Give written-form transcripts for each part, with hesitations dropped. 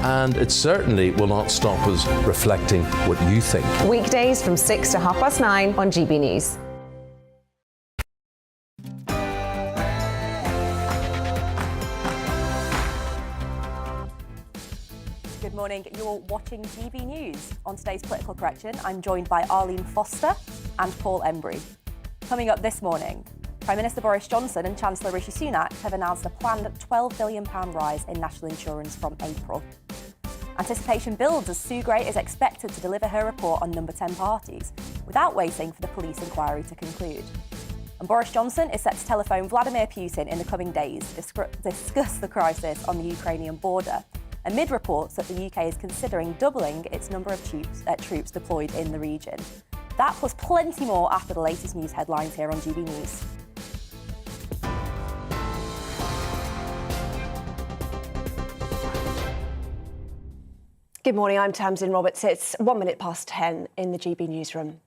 and it certainly will not stop us reflecting what you think. Weekdays from 6 to 9:30 on GB News. Good morning, you're watching GB News. On today's Political Correction, I'm joined by Arlene Foster and Paul Embry. Coming up this morning, Prime Minister Boris Johnson and Chancellor Rishi Sunak have announced a planned £12 billion rise in national insurance from April. Anticipation builds as Sue Gray is expected to deliver her report on number 10 parties, without waiting for the police inquiry to conclude. And Boris Johnson is set to telephone Vladimir Putin in the coming days to discuss the crisis on the Ukrainian border, amid reports that the UK is considering doubling its number of troops deployed in the region. That plus plenty more after the latest news headlines here on GB News. Good morning, I'm Tamsin Roberts. It's 1 minute past 10 in the GB newsroom.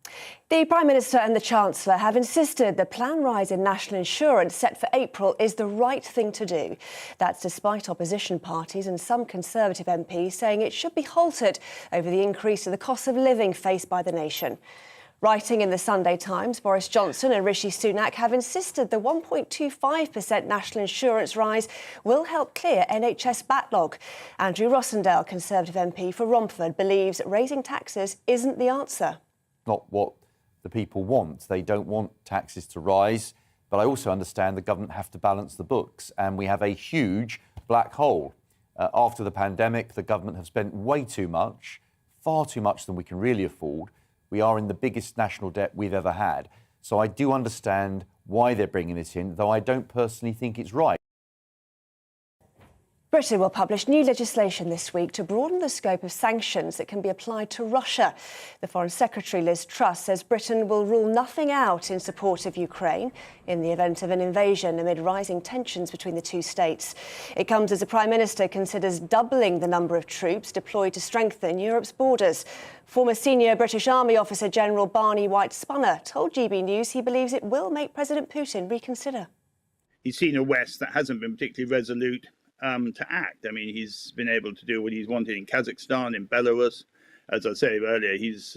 The Prime Minister and the Chancellor have insisted the planned rise in national insurance set for April is the right thing to do. That's despite opposition parties and some Conservative MPs saying it should be halted over the increase of the cost of living faced by the nation. Writing in the Sunday Times, Boris Johnson and Rishi Sunak have insisted the 1.25% national insurance rise will help clear NHS backlog. Andrew Rossendale, Conservative MP for Romford, believes raising taxes isn't the answer. Not what the people want. They don't want taxes to rise. But I also understand the government have to balance the books. And we have a huge black hole. After the pandemic, the government have spent way too much, far too much than we can really afford. We are in the biggest national debt we've ever had. So I do understand why they're bringing this in, though I don't personally think it's right. Britain will publish new legislation this week to broaden the scope of sanctions that can be applied to Russia. The Foreign Secretary, Liz Truss, says Britain will rule nothing out in support of Ukraine in the event of an invasion amid rising tensions between the two states. It comes as the Prime Minister considers doubling the number of troops deployed to strengthen Europe's borders. Former senior British Army officer General Barney White-Spunner told GB News he believes it will make President Putin reconsider. He's seen a West that hasn't been particularly resolute to act. I mean, he's been able to do what he's wanted in Kazakhstan, in Belarus. As I said earlier, he's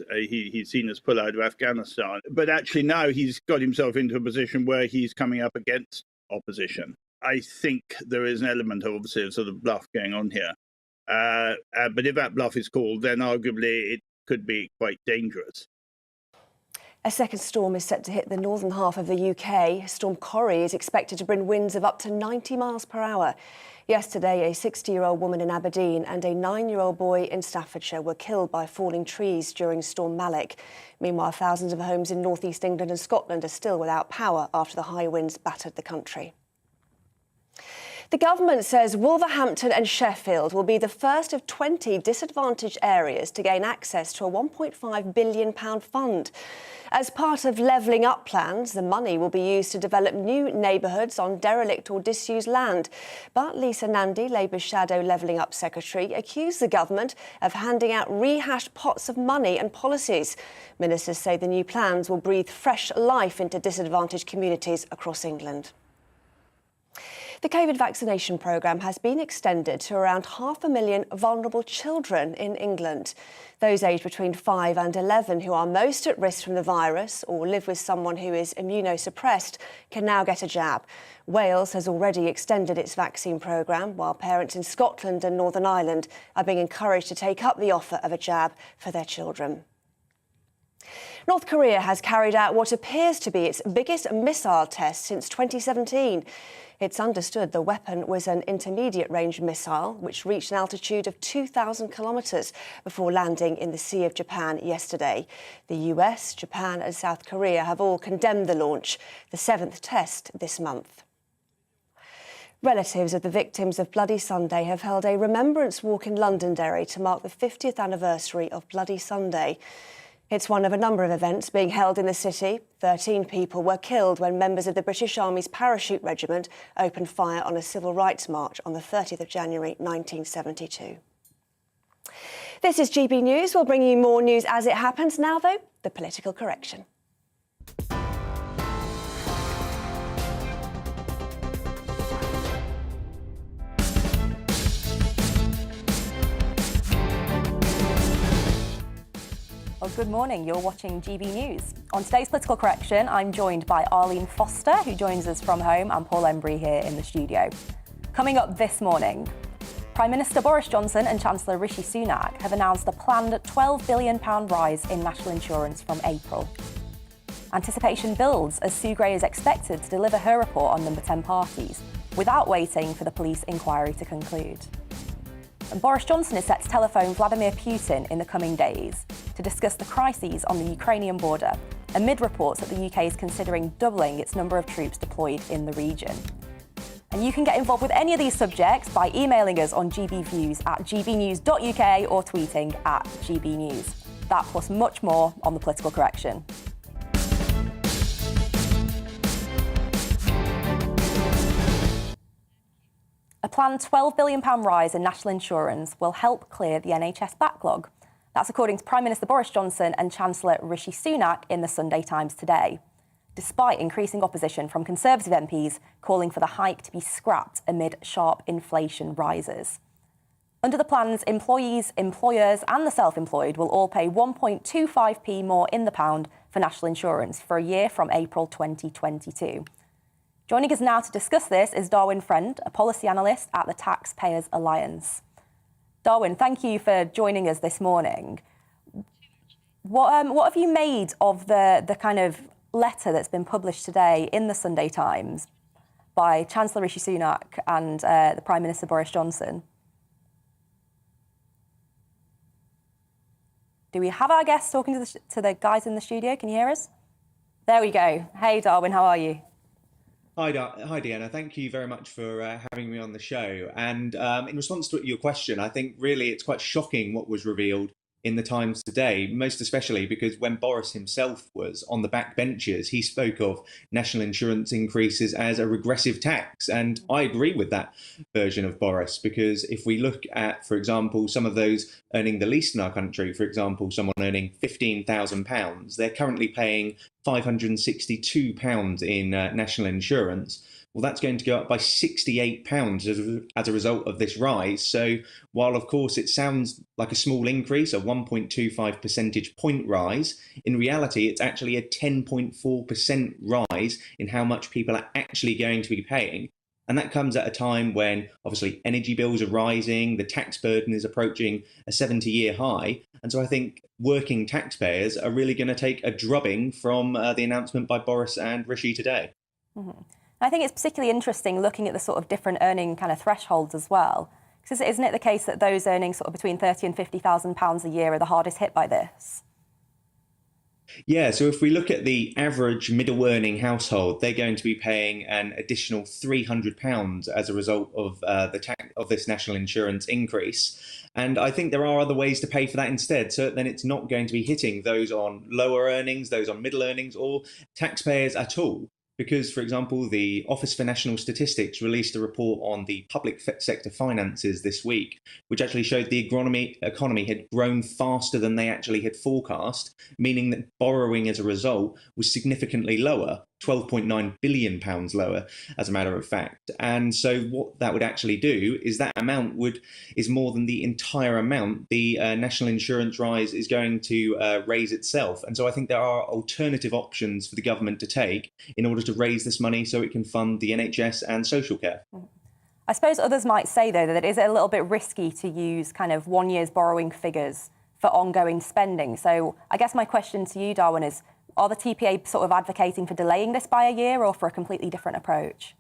seen us pull out of Afghanistan. But actually now he's got himself into a position where he's coming up against opposition. I think there is an element, obviously, of sort of bluff going on here. But if that bluff is called, then arguably it could be quite dangerous. A second storm is set to hit the northern half of the UK. Storm Corrie is expected to bring winds of up to 90 miles per hour. Yesterday, a 60-year-old woman in Aberdeen and a 9-year-old boy in Staffordshire were killed by falling trees during Storm Malik. Meanwhile, thousands of homes in north-east England and Scotland are still without power after the high winds battered the country. The government says Wolverhampton and Sheffield will be the first of 20 disadvantaged areas to gain access to a £1.5 billion fund. As part of levelling up plans, the money will be used to develop new neighbourhoods on derelict or disused land. But Lisa Nandy, Labour's shadow levelling up secretary, accused the government of handing out rehashed pots of money and policies. Ministers say the new plans will breathe fresh life into disadvantaged communities across England. The COVID vaccination programme has been extended to around 500,000 vulnerable children in England. Those aged between 5 and 11 who are most at risk from the virus or live with someone who is immunosuppressed can now get a jab. Wales has already extended its vaccine programme, while parents in Scotland and Northern Ireland are being encouraged to take up the offer of a jab for their children. North Korea has carried out what appears to be its biggest missile test since 2017. It's understood the weapon was an intermediate-range missile which reached an altitude of 2,000 kilometres before landing in the Sea of Japan yesterday. The US, Japan and South Korea have all condemned the launch, the 7th test this month. Relatives of the victims of Bloody Sunday have held a remembrance walk in Londonderry to mark the 50th anniversary of Bloody Sunday. It's one of a number of events being held in the city. 13 people were killed when members of the British Army's Parachute Regiment opened fire on a civil rights march on the 30th of January 1972. This is GB News. We'll bring you more news as it happens. Now, though, the political correction. Good morning, you're watching GB News. On today's Political Correction, I'm joined by Arlene Foster, who joins us from home, and Paul Embry here in the studio. Coming up this morning, Prime Minister Boris Johnson and Chancellor Rishi Sunak have announced a planned £12 billion rise in national insurance from April. Anticipation builds as Sue Gray is expected to deliver her report on number 10 parties, without waiting for the police inquiry to conclude. And Boris Johnson is set to telephone Vladimir Putin in the coming days to discuss the crises on the Ukrainian border, amid reports that the UK is considering doubling its number of troops deployed in the region. And you can get involved with any of these subjects by emailing us on gbviews@gbnews.uk or tweeting @gbnews. That plus much more on the Political Correction. A planned £12 billion rise in national insurance will help clear the NHS backlog. That's according to Prime Minister Boris Johnson and Chancellor Rishi Sunak in the Sunday Times today, despite increasing opposition from Conservative MPs calling for the hike to be scrapped amid sharp inflation rises. Under the plans, employees, employers and the self-employed will all pay 1.25p more in the pound for national insurance for a year from April 2022. Joining us now to discuss this is Darwin Friend, a policy analyst at the Taxpayers Alliance. Darwin, thank you for joining us this morning. What have you made of the kind of letter that's been published today in the Sunday Times by Chancellor Rishi Sunak and the Prime Minister Boris Johnson? Do we have our guests talking to the guys in the studio? Can you hear us? There we go. Hey, Darwin, how are you? Hi, Deanna. Thank you very much for having me on the show. And in response to your question, I think really it's quite shocking what was revealed in the Times today, most especially because when Boris himself was on the backbenches, he spoke of national insurance increases as a regressive tax. And I agree with that version of Boris, because if we look at, for example, some of those earning the least in our country, for example, someone earning £15,000, they're currently paying £562 in national insurance. Well, that's going to go up by £68 as a result of this rise. So while, of course, it sounds like a small increase, a 1.25 percentage point rise, in reality, it's actually a 10.4% rise in how much people are actually going to be paying. And that comes at a time when, obviously, energy bills are rising, the tax burden is approaching a 70-year high. And so I think working taxpayers are really going to take a drubbing from the announcement by Boris and Rishi today. Mm-hmm. I think it's particularly interesting looking at the sort of different earning kind of thresholds as well. Because isn't it the case that those earning sort of between £30,000 and £50,000 a year are the hardest hit by this? Yeah, so if we look at the average middle earning household, they're going to be paying an additional £300 as a result of of this national insurance increase. And I think there are other ways to pay for that instead. So then it's not going to be hitting those on lower earnings, those on middle earnings, or taxpayers at all. Because, for example, the Office for National Statistics released a report on the public sector finances this week, which actually showed the economy had grown faster than they actually had forecast, meaning that borrowing as a result was significantly lower, £12.9 billion lower, as a matter of fact. And so what that would actually do is that amount is more than the entire amount the national insurance rise is going to raise itself. And so I think there are alternative options for the government to take in order to raise this money so it can fund the NHS and social care. I suppose others might say, though, that it is a little bit risky to use kind of 1 year's borrowing figures for ongoing spending. So I guess my question to you, Darwin, is are the TPA sort of advocating for delaying this by a year or for a completely different approach?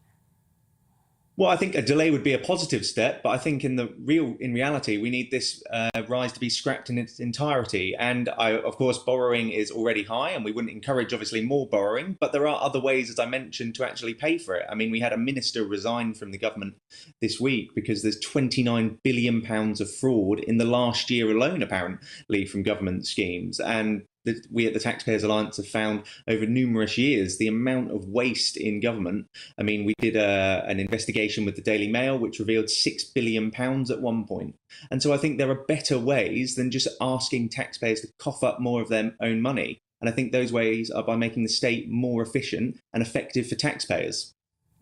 Well, I think a delay would be a positive step, but I think in reality, we need this rise to be scrapped in its entirety. And of course, borrowing is already high, and we wouldn't encourage, obviously, more borrowing. But there are other ways, as I mentioned, to actually pay for it. I mean, we had a minister resign from the government this week because there's £29 billion of fraud in the last year alone, apparently, from government schemes. And we at the Taxpayers Alliance have found over numerous years the amount of waste in government. I mean, we did an investigation with the Daily Mail, which revealed £6 billion at one point. And so I think there are better ways than just asking taxpayers to cough up more of their own money. And I think those ways are by making the state more efficient and effective for taxpayers.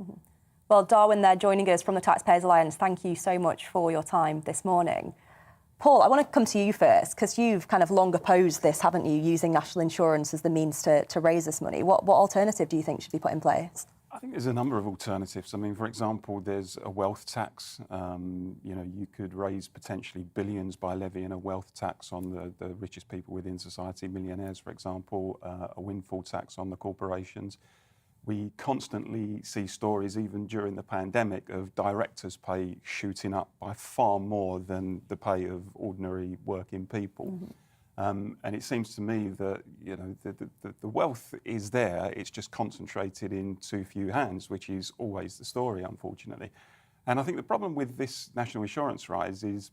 Mm-hmm. Well, Darwin there joining us from the Taxpayers Alliance, thank you so much for your time this morning. Paul, I want to come to you first, because you've kind of long opposed this, haven't you, using national insurance as the means to raise this money. What alternative do you think should be put in place? I think there's a number of alternatives. I mean, for example, there's a wealth tax. You could raise potentially billions by levying a wealth tax on the richest people within society, millionaires, for example, a windfall tax on the corporations. We constantly see stories, even during the pandemic, of directors' pay shooting up by far more than the pay of ordinary working people. Mm-hmm. And it seems to me that the wealth is there, it's just concentrated in too few hands, which is always the story, unfortunately. And I think the problem with this national insurance rise is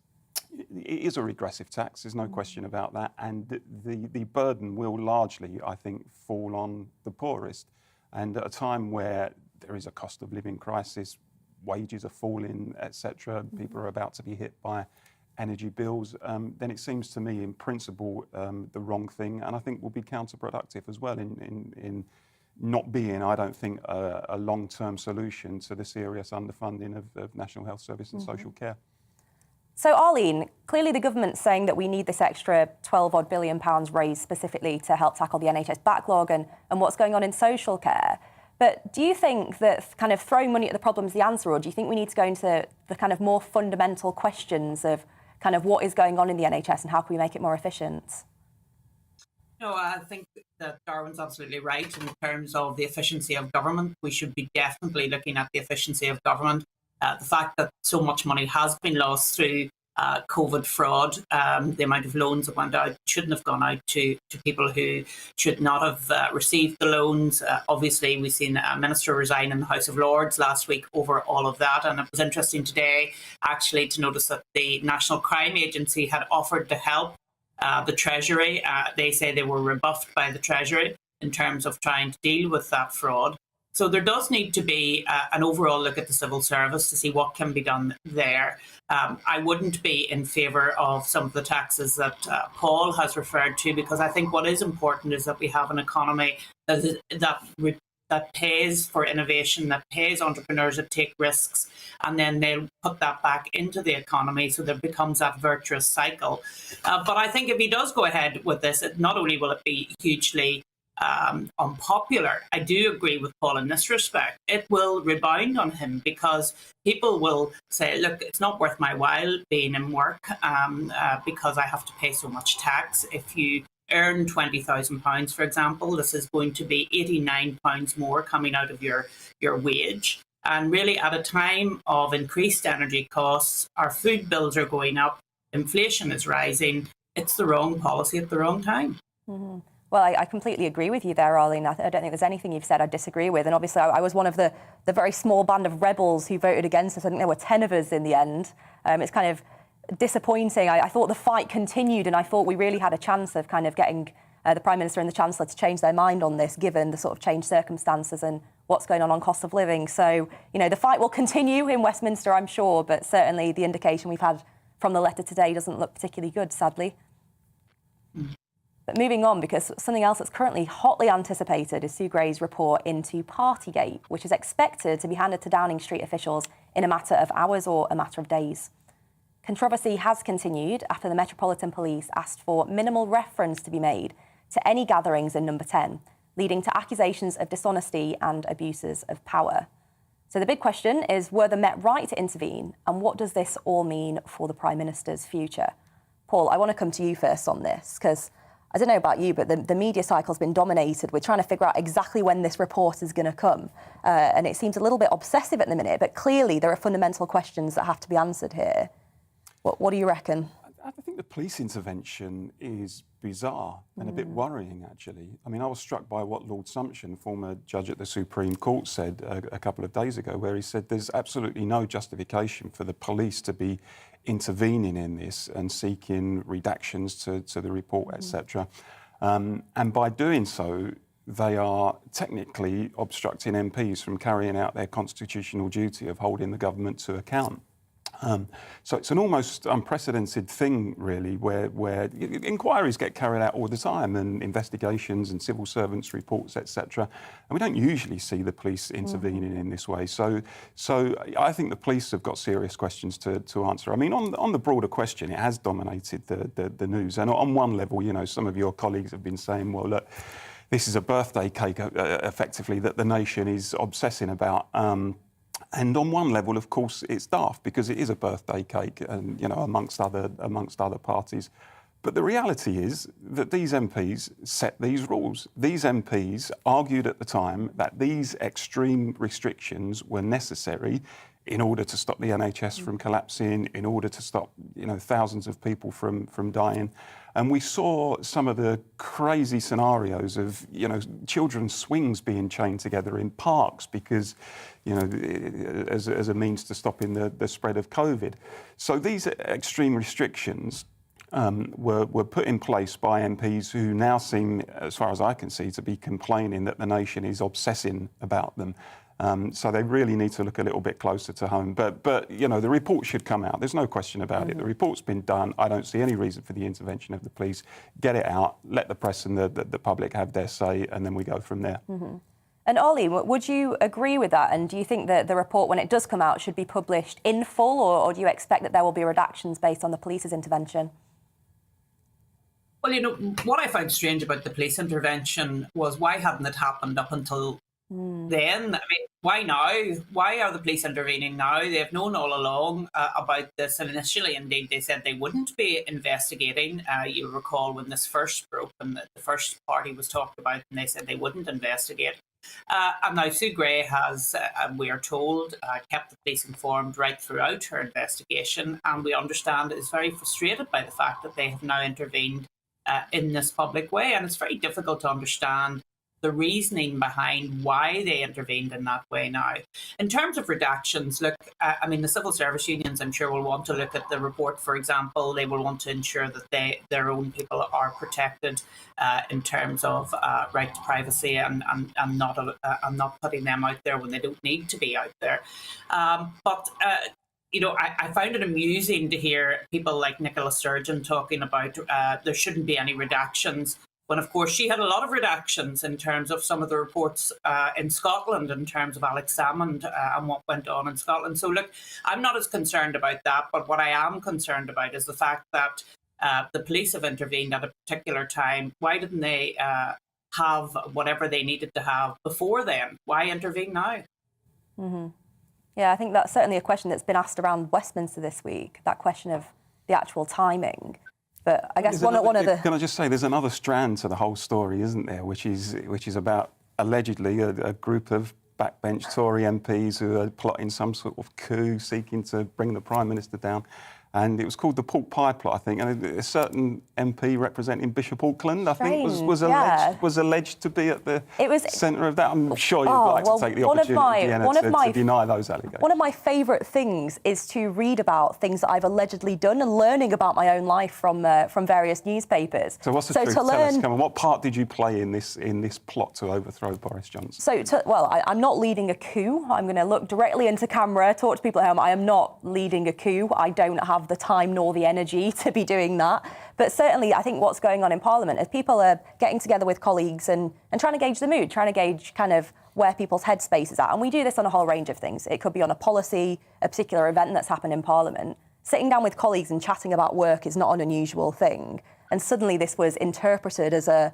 it is a regressive tax, there's no question about that, and the burden will largely, I think, fall on the poorest. And at a time where there is a cost of living crisis, wages are falling, etc., people are about to be hit by energy bills, then it seems to me, in principle, the wrong thing, and I think will be counterproductive as well in not being, I don't think, a long-term solution to the serious underfunding of National Health Service and social care. So, Arlene, clearly the government's saying that we need this extra £12 billion raised specifically to help tackle the NHS backlog and what's going on in social care. But do you think that kind of throwing money at the problem is the answer, or do you think we need to go into the kind of more fundamental questions of kind of what is going on in the NHS and how can we make it more efficient? No, I think that Darwin's absolutely right in terms of the efficiency of government. We should be definitely looking at the efficiency of government. The fact that so much money has been lost through COVID fraud, the amount of loans that went out shouldn't have gone out to people who should not have received the loans. Obviously, we've seen a minister resign in the House of Lords last week over all of that. And it was interesting today, actually, to notice that the National Crime Agency had offered to help the Treasury. They say they were rebuffed by the Treasury in terms of trying to deal with that fraud. So there does need to be an overall look at the civil service to see what can be done there. I wouldn't be in favour of some of the taxes that Paul has referred to, because I think what is important is that we have an economy that pays for innovation, that pays entrepreneurs that take risks, and then they'll put that back into the economy, so there becomes that virtuous cycle. But I think if he does go ahead with this, not only will it be hugely unpopular, I do agree with Paul in this respect, it will rebound on him, because people will say, look, it's not worth my while being in work because I have to pay so much tax. If you earn £20,000, for example, this is going to be £89 more coming out of your wage. And really, at a time of increased energy costs, our food bills are going up, inflation is rising, it's the wrong policy at the wrong time. Mm-hmm. Well, I completely agree with you there, Arlene. I don't think there's anything you've said I disagree with. And obviously, I was one of the very small band of rebels who voted against it. I think there were 10 of us in the end. It's kind of disappointing. I thought the fight continued, and I thought we really had a chance of kind of getting the Prime Minister and the Chancellor to change their mind on this, given the sort of changed circumstances and what's going on cost of living. So, the fight will continue in Westminster, I'm sure, but certainly the indication we've had from the letter today doesn't look particularly good, sadly. But moving on, because something else that's currently hotly anticipated is Sue Gray's report into Partygate, which is expected to be handed to Downing Street officials in a matter of hours or a matter of days. Controversy has continued after the Metropolitan Police asked for minimal reference to be made to any gatherings in Number 10, leading to accusations of dishonesty and abuses of power. So the big question is, were the Met right to intervene, and what does this all mean for the Prime Minister's future? Paul, I want to come to you first on this, because I don't know about you, but the media cycle's been dominated. We're trying to figure out exactly when this report is going to come. And it seems a little bit obsessive at the minute, but clearly there are fundamental questions that have to be answered here. What do you reckon? I think the police intervention is bizarre and a bit worrying, actually. I mean, I was struck by what Lord Sumption, former judge at the Supreme Court, said a couple of days ago, where he said there's absolutely no justification for the police to be intervening in this and seeking redactions to the report, etc. And by doing so, they are technically obstructing MPs from carrying out their constitutional duty of holding the government to account. So it's an almost unprecedented thing, really, where inquiries get carried out all the time, and investigations and civil servants' reports, etc. And we don't usually see the police intervening in this way. So I think the police have got serious questions to answer. I mean, on the broader question, it has dominated the news. And on one level, you know, some of your colleagues have been saying, well, look, this is a birthday cake, effectively, that the nation is obsessing about. And on one level, of course, it's daft because it is a birthday cake, and you know, amongst other parties. But the reality is that these MPs set these rules. These MPs argued at the time that these extreme restrictions were necessary in order to stop the NHS from collapsing, in order to stop, you know, thousands of people from dying. And we saw some of the crazy scenarios of, you know, children's swings being chained together in parks because, you know, as a means to stopping the spread of COVID. So these extreme restrictions were put in place by MPs who now seem, as far as I can see, to be complaining that the nation is obsessing about them. So they really need to look a little bit closer to home. But you know, the report should come out. There's no question about it. The report's been done. I don't see any reason for the intervention of the police. Get it out, let the press and the public have their say, and then we go from there. And Ollie, would you agree with that? And do you think that the report, when it does come out, should be published in full, or do you expect that there will be redactions based on the police's intervention? Well, you know, what I found strange about the police intervention was why hadn't it happened up until then? I mean, why now? Why are the police intervening now? They've known all along about this, and initially, indeed, they said they wouldn't be investigating. You recall when this first broke and the first party was talked about, and they said they wouldn't investigate. And now Sue Gray has, we are told, kept the police informed right throughout her investigation, and we understand is very frustrated by the fact that they have now intervened in this public way, and it's very difficult to understand the reasoning behind why they intervened in that way now. In terms of redactions, look, I mean, the civil service unions, I'm sure, will want to look at the report, for example. They will want to ensure that their own people are protected in terms of right to privacy and not putting them out there when they don't need to be out there. You know, I found it amusing to hear people like Nicola Sturgeon talking about there shouldn't be any redactions, when, of course, she had a lot of redactions in terms of some of the reports in Scotland, in terms of Alex Salmond and what went on in Scotland. So, look, I'm not as concerned about that, but what I am concerned about is the fact that the police have intervened at a particular time. Why didn't they have whatever they needed to have before then? Why intervene now? Yeah, I think that's certainly a question that's been asked around Westminster this week, that question of the actual timing. But I guess one of the... Can I just say, there's another strand to the whole story, isn't there, which is about allegedly a group of backbench Tory MPs who are plotting some sort of coup, seeking to bring the Prime Minister down. And it was called the pork pie plot, I think. And a certain MP representing Bishop Auckland, I think, was alleged to be at the centre of that. I'm sure you'd like to take the opportunity to deny those allegations. One of my favourite things is to read about things that I've allegedly done and learning about my own life from various newspapers. So what's the truth? Tell us, come on, what part did you play in this plot to overthrow Boris Johnson? I'm not leading a coup. I'm going to look directly into camera, talk to people at home. I am not leading a coup. I don't have the time nor the energy to be doing that. But certainly, I think what's going on in Parliament is people are getting together with colleagues and trying to gauge the mood, trying to gauge kind of where people's headspace is at. And we do this on a whole range of things. It could be on a policy, a particular event that's happened in Parliament. Sitting down with colleagues and chatting about work is not an unusual thing. And suddenly this was interpreted as a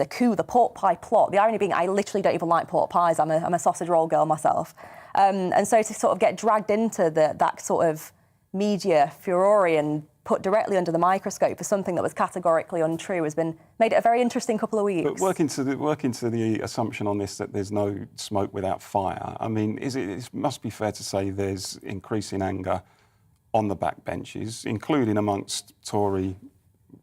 coup, the pork pie plot. The irony being, I literally don't even like pork pies. I'm a sausage roll girl myself. And so to sort of get dragged into that sort of media furore and put directly under the microscope for something that was categorically untrue has made it a very interesting couple of weeks. But working to the assumption on this that there's no smoke without fire, I mean, it must be fair to say there's increasing anger on the backbenches, including amongst Tory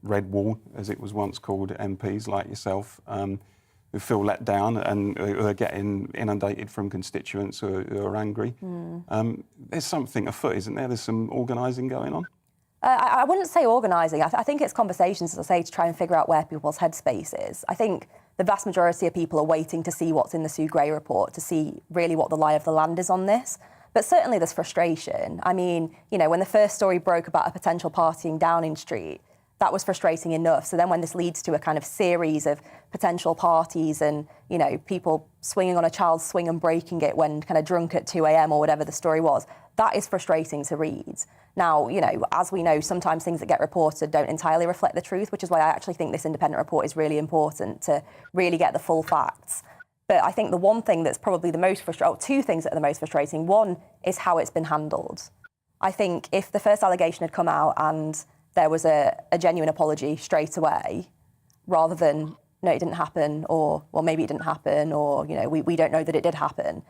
Red Wall, as it was once called, MPs like yourself, who feel let down and who are getting inundated from constituents who are angry. There's something afoot, isn't there? There's some organising going on. I wouldn't say organising. I think it's conversations, as I say, to try and figure out where people's headspace is. I think the vast majority of people are waiting to see what's in the Sue Gray report, to see really what the lie of the land is on this. But certainly there's frustration. I mean, you know, when the first story broke about a potential party in Downing Street, that was frustrating enough. So then when this leads to a kind of series of potential parties and, you know, people swinging on a child's swing and breaking it when kind of drunk at 2 a.m. or whatever the story was, that is frustrating to read. Now, you know, as we know, sometimes things that get reported don't entirely reflect the truth, which is why I actually think this independent report is really important to really get the full facts. But I think the one thing that's probably the most frustrating, two things that are the most frustrating, one is how it's been handled. I think if the first allegation had come out and there was a genuine apology straight away, rather than, no, it didn't happen, or, well, maybe it didn't happen, or, you know, we don't know that it did happen,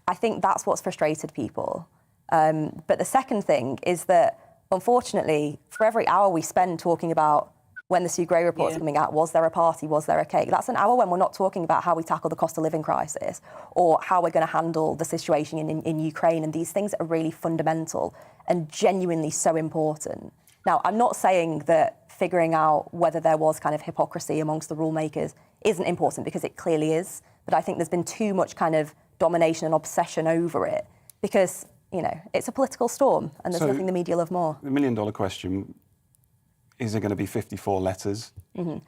I think that's what's frustrated people. But the second thing is that, unfortunately, for every hour we spend talking about when the Sue Gray report's coming out, was there a party, was there a cake? That's an hour when we're not talking about how we tackle the cost of living crisis or how we're going to handle the situation in Ukraine. And these things are really fundamental and genuinely so important. Now, I'm not saying that figuring out whether there was kind of hypocrisy amongst the rule makers isn't important, because it clearly is. But I think there's been too much kind of domination and obsession over it because, you know, it's a political storm and there's nothing the media love more. The million-dollar question, is there going to be 54 letters? Mm-hmm.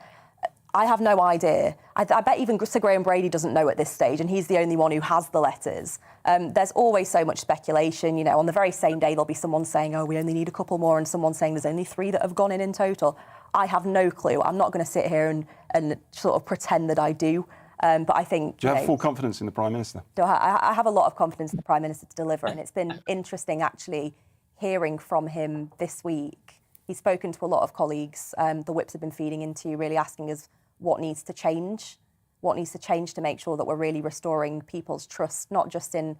I have no idea. I bet even Sir Graham Brady doesn't know at this stage, and he's the only one who has the letters. There's always so much speculation. You know, on the very same day, there'll be someone saying, oh, we only need a couple more, and someone saying there's only 3 that have gone in total. I have no clue. I'm not going to sit here and sort of pretend that I do. But I think... Do you have full confidence in the Prime Minister? I have a lot of confidence in the Prime Minister to deliver, and it's been interesting actually hearing from him this week. He's spoken to a lot of colleagues. The whips have been feeding into, really asking us what needs to change to make sure that we're really restoring people's trust, not just in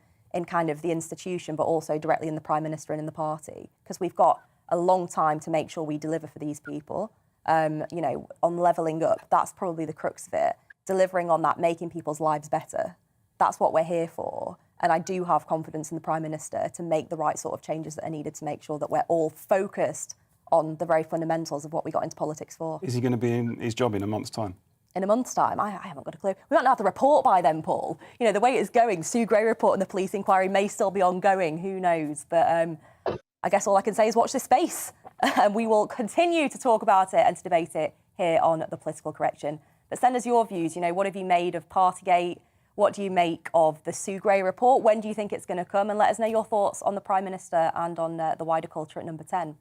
kind of the institution, but also directly in the Prime Minister and in the party. Because we've got a long time to make sure we deliver for these people. You know, on levelling up, that's probably the crux of it. Delivering on that, making people's lives better. That's what we're here for. And I do have confidence in the Prime Minister to make the right sort of changes that are needed to make sure that we're all focused on the very fundamentals of what we got into politics for. Is he going to be in his job in a month's time? In a month's time? I haven't got a clue. We might not have the report by then, Paul. You know, the way it's going, Sue Gray report and the police inquiry may still be ongoing. Who knows? But I guess all I can say is watch this space. And we will continue to talk about it and to debate it here on The Political Correction. But send us your views. You know, what have you made of Partygate? What do you make of the Sue Gray report? When do you think it's going to come? And let us know your thoughts on the Prime Minister and on the wider culture at number 10.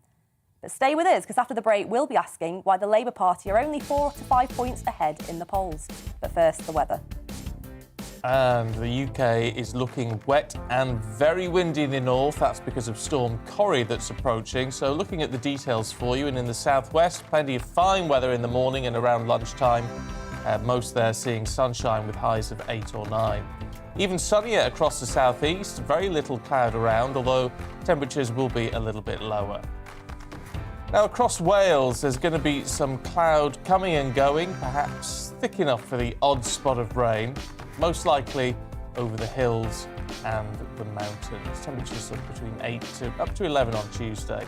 But stay with us, because after the break, we'll be asking why the Labour Party are only 4 to 5 points ahead in the polls. But first, the weather. And the UK is looking wet and very windy in the north. That's because of Storm Corrie that's approaching. So looking at the details for you, and in the southwest, plenty of fine weather in the morning and around lunchtime. Most there seeing sunshine with highs of 8 or 9. Even sunnier across the southeast, very little cloud around, although temperatures will be a little bit lower. Now, across Wales, there's going to be some cloud coming and going, perhaps thick enough for the odd spot of rain, most likely over the hills and the mountains. Temperatures of between 8 to up to 11 on Tuesday.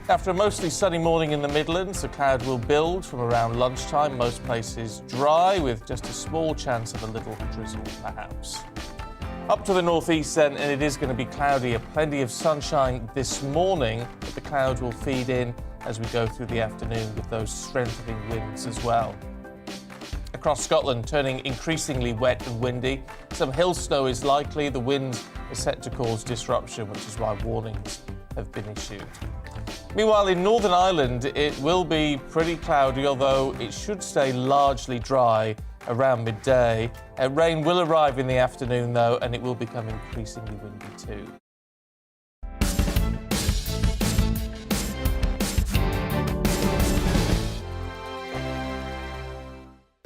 After a mostly sunny morning in the Midlands, the cloud will build from around lunchtime. Most places dry, with just a small chance of a little drizzle, perhaps. Up to the northeast then, and it is going to be cloudier. Plenty of sunshine this morning, but the cloud will feed in as we go through the afternoon with those strengthening winds as well. Across Scotland, turning increasingly wet and windy. Some hill snow is likely. The wind is set to cause disruption, which is why warnings have been issued. Meanwhile, in Northern Ireland, it will be pretty cloudy, although it should stay largely dry around midday. Rain will arrive in the afternoon, though, and it will become increasingly windy too.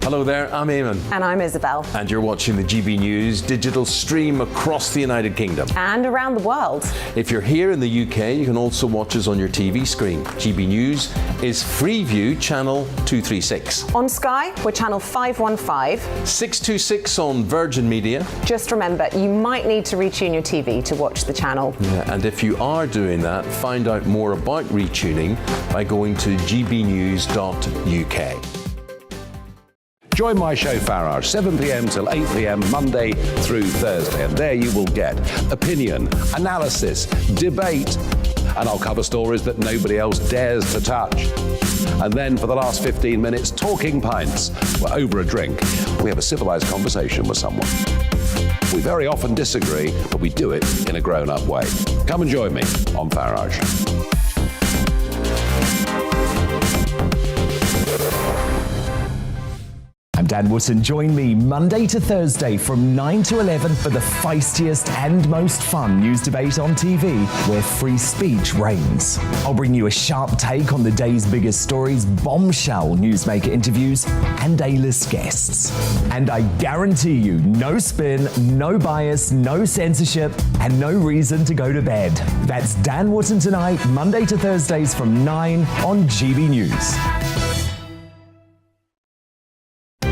Hello there, I'm Eamon. And I'm Isabel. And you're watching the GB News digital stream across the United Kingdom. And around the world. If you're here in the UK, you can also watch us on your TV screen. GB News is Freeview channel 236. On Sky, we're channel 515. 626 on Virgin Media. Just remember, you might need to retune your TV to watch the channel. Yeah, and if you are doing that, find out more about retuning by going to gbnews.uk. Join my show Farage, 7 p.m. till 8 p.m. Monday through Thursday. And there you will get opinion, analysis, debate, and I'll cover stories that nobody else dares to touch. And then for the last 15 minutes, Talking Pints. We're over a drink. We have a civilised conversation with someone. We very often disagree, but we do it in a grown-up way. Come and join me on Farage. I'm Dan Wootton. Join me Monday to Thursday from 9 to 11 for the feistiest and most fun news debate on TV, where free speech reigns. I'll bring you a sharp take on the day's biggest stories, bombshell newsmaker interviews, and A-list guests. And I guarantee you, no spin, no bias, no censorship, and no reason to go to bed. That's Dan Wootton Tonight, Monday to Thursdays from 9 on GB News.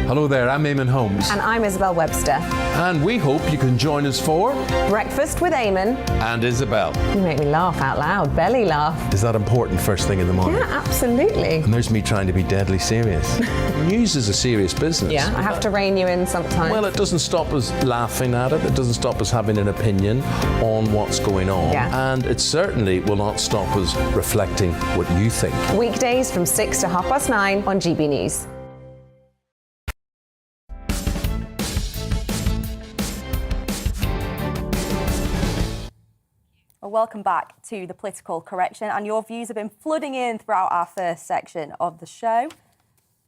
Hello there, I'm Eamon Holmes. And I'm Isabel Webster. And we hope you can join us for Breakfast with Eamon. And Isabel. You make me laugh out loud, belly laugh. Is that important first thing in the morning? Yeah, absolutely. And there's me trying to be deadly serious. News is a serious business. Yeah, I have to rein you in sometimes. Well, it doesn't stop us laughing at it. It doesn't stop us having an opinion on what's going on. Yeah. And it certainly will not stop us reflecting what you think. Weekdays from 6 to 9:30 on GB News. Well, welcome back to the Political Correction, and your views have been flooding in throughout our first section of the show.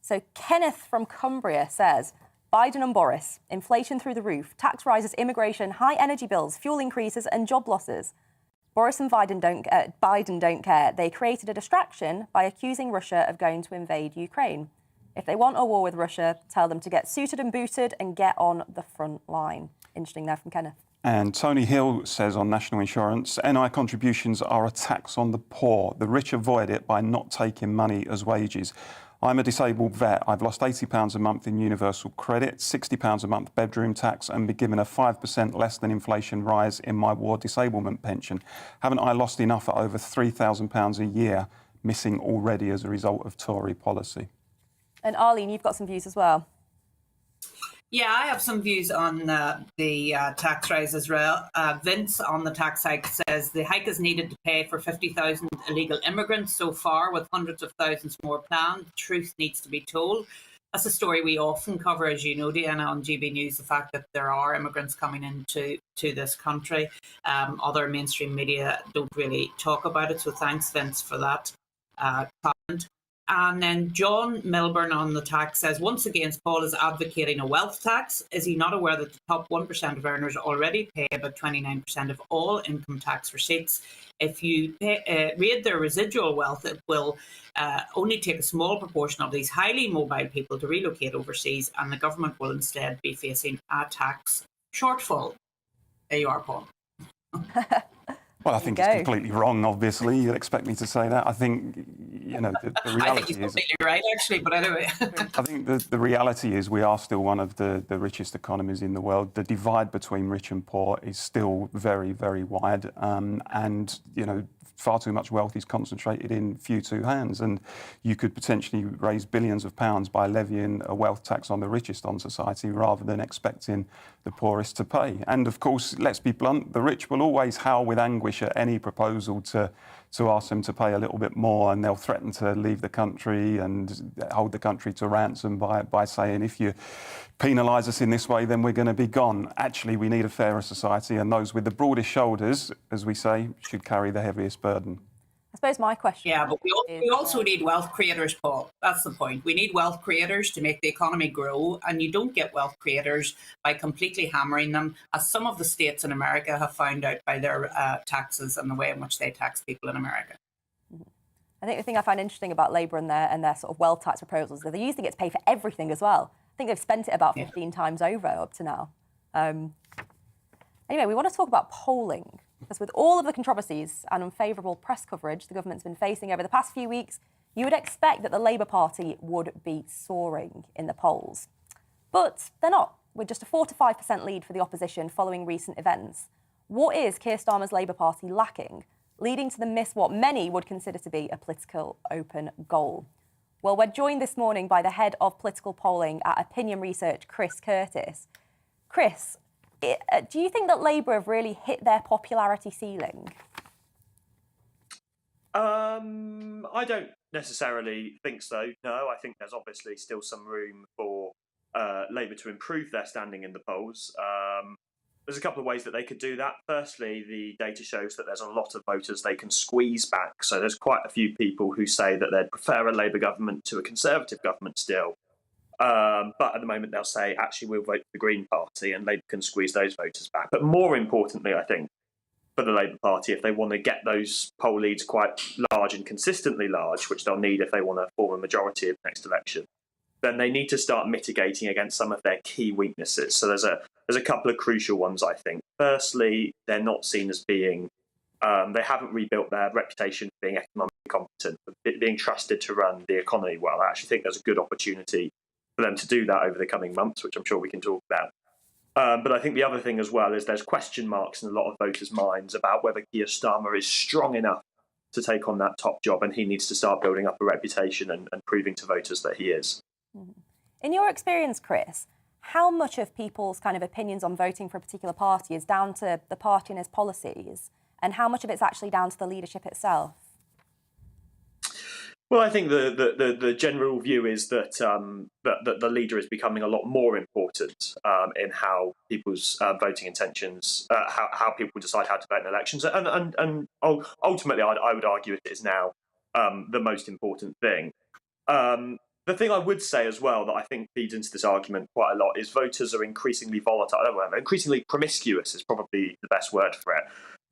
So Kenneth from Cumbria says, Biden and Boris, inflation through the roof, tax rises, immigration, high energy bills, fuel increases and job losses. Boris and Biden don't care. They created a distraction by accusing Russia of going to invade Ukraine. If they want a war with Russia, tell them to get suited and booted and get on the front line. Interesting there from Kenneth. And Tony Hill says on National Insurance, NI contributions are a tax on the poor. The rich avoid it by not taking money as wages. I'm a disabled vet. I've lost £80 a month in universal credit, £60 a month bedroom tax, and been given a 5% less than inflation rise in my war disablement pension. Haven't I lost enough at over £3,000 a year, missing already as a result of Tory policy? And Arlene, you've got some views as well. Yeah, I have some views on the tax rise as well. Vince on the tax hike says the hike is needed to pay for 50,000 illegal immigrants so far, with hundreds of thousands more planned. The truth needs to be told. That's a story we often cover, as you know, Deanna, on GB News, the fact that there are immigrants coming into this country. Other mainstream media don't really talk about it, so thanks, Vince, for that comment. And then John Milburn on the tax says, once again, Paul is advocating a wealth tax. Is he not aware that the top 1% of earners already pay about 29% of all income tax receipts? If you raid their residual wealth, it will only take a small proportion of these highly mobile people to relocate overseas, and the government will instead be facing a tax shortfall. There you are, Paul. Well, I think it's completely wrong, obviously. You'd expect me to say that. I think, the reality I think he's completely right, actually, but anyway. I think the reality is we are still one of the richest economies in the world. The divide between rich and poor is still very, very wide. And, far too much wealth is concentrated in few hands. And you could potentially raise billions of pounds by levying a wealth tax on the richest on society rather than expecting the poorest to pay. And of course, let's be blunt, the rich will always howl with anguish at any proposal to ask them to pay a little bit more, and they'll threaten to leave the country and hold the country to ransom by saying, if you penalise us in this way, then we're going to be gone. Actually, we need a fairer society, and those with the broadest shoulders, as we say, should carry the heaviest burden. I suppose my question... Yeah, but we also need wealth creators, Paul. That's the point. We need wealth creators to make the economy grow, and you don't get wealth creators by completely hammering them, as some of the states in America have found out by their taxes and the way in which they tax people in America. I think the thing I find interesting about Labour and their sort of wealth tax proposals is that they usually get to pay for everything as well. I think they've spent it about 15 times over up to now. Anyway, we want to talk about polling. Because with all of the controversies and unfavourable press coverage the government's been facing over the past few weeks, you would expect that the Labour Party would be soaring in the polls. But they're not, with just a 4 to 5% lead for the opposition following recent events. What is Keir Starmer's Labour Party lacking, leading to them miss what many would consider to be a political open goal? Well, we're joined this morning by the head of political polling at Opinion Research, Chris Curtis. Chris, do you think that Labour have really hit their popularity ceiling? I don't necessarily think so. No, I think there's obviously still some room for Labour to improve their standing in the polls. There's a couple of ways that they could do that. Firstly, the data shows that there's a lot of voters they can squeeze back. So there's quite a few people who say that they'd prefer a Labour government to a Conservative government still. But at the moment, they'll say, actually, we'll vote for the Green Party, and Labour can squeeze those voters back. But more importantly, I think, for the Labour Party, if they want to get those poll leads quite large and consistently large, which they'll need if they want to form a majority of the next election, then they need to start mitigating against some of their key weaknesses. So there's a couple of crucial ones, I think. Firstly, they're not seen as being, they haven't rebuilt their reputation for being economically competent, for being trusted to run the economy well. I actually think there's a good opportunity for them to do that over the coming months, which I'm sure we can talk about. But I think the other thing as well is there's question marks in a lot of voters' minds about whether Keir Starmer is strong enough to take on that top job, and he needs to start building up a reputation and proving to voters that he is. In your experience, Chris, how much of people's kind of opinions on voting for a particular party is down to the party and its policies, and how much of it's actually down to the leadership itself? Well, I think the general view is that that the leader is becoming a lot more important in how people's voting intentions, how people decide how to vote in elections, and ultimately, I would argue it is now the most important thing. The thing I would say as well that I think feeds into this argument quite a lot is voters are increasingly volatile. Increasingly promiscuous is probably the best word for it.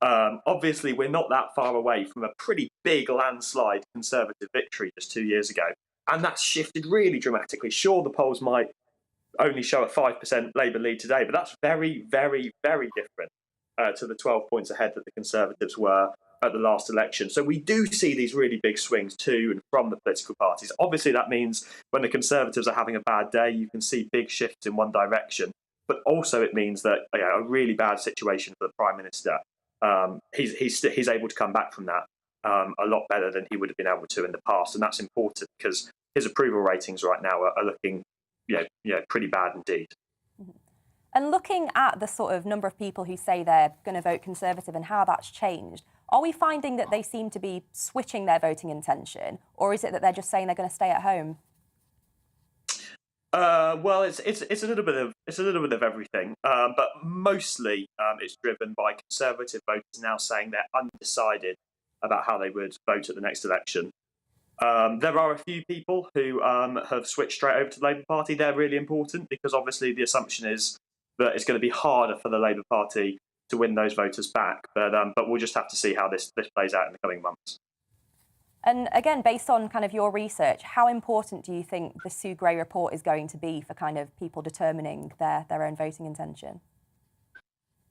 Obviously, we're not that far away from a pretty big landslide Conservative victory just 2 years ago. And that's shifted really dramatically. Sure, the polls might only show a 5% Labour lead today, but that's very, very, very different to the 12 points ahead that the Conservatives were at the last election. So we do see these really big swings to and from the political parties. Obviously, that means when the Conservatives are having a bad day, you can see big shifts in one direction. But also it means that a really bad situation for the Prime Minister, he's able to come back from that a lot better than he would have been able to in the past. And that's important because his approval ratings right now are looking pretty bad indeed. And looking at the sort of number of people who say they're going to vote Conservative and how that's changed, are we finding that they seem to be switching their voting intention, or is it that they're just saying they're going to stay at home? Well, it's a little bit of everything, but mostly it's driven by Conservative voters now saying they're undecided about how they would vote at the next election. There are a few people who have switched straight over to the Labour Party. They're really important because obviously the assumption is that it's going to be harder for the Labour Party to win those voters back. But we'll just have to see how this plays out in the coming months. And again, based on kind of your research, how important do you think the Sue Gray report is going to be for kind of people determining their own voting intention?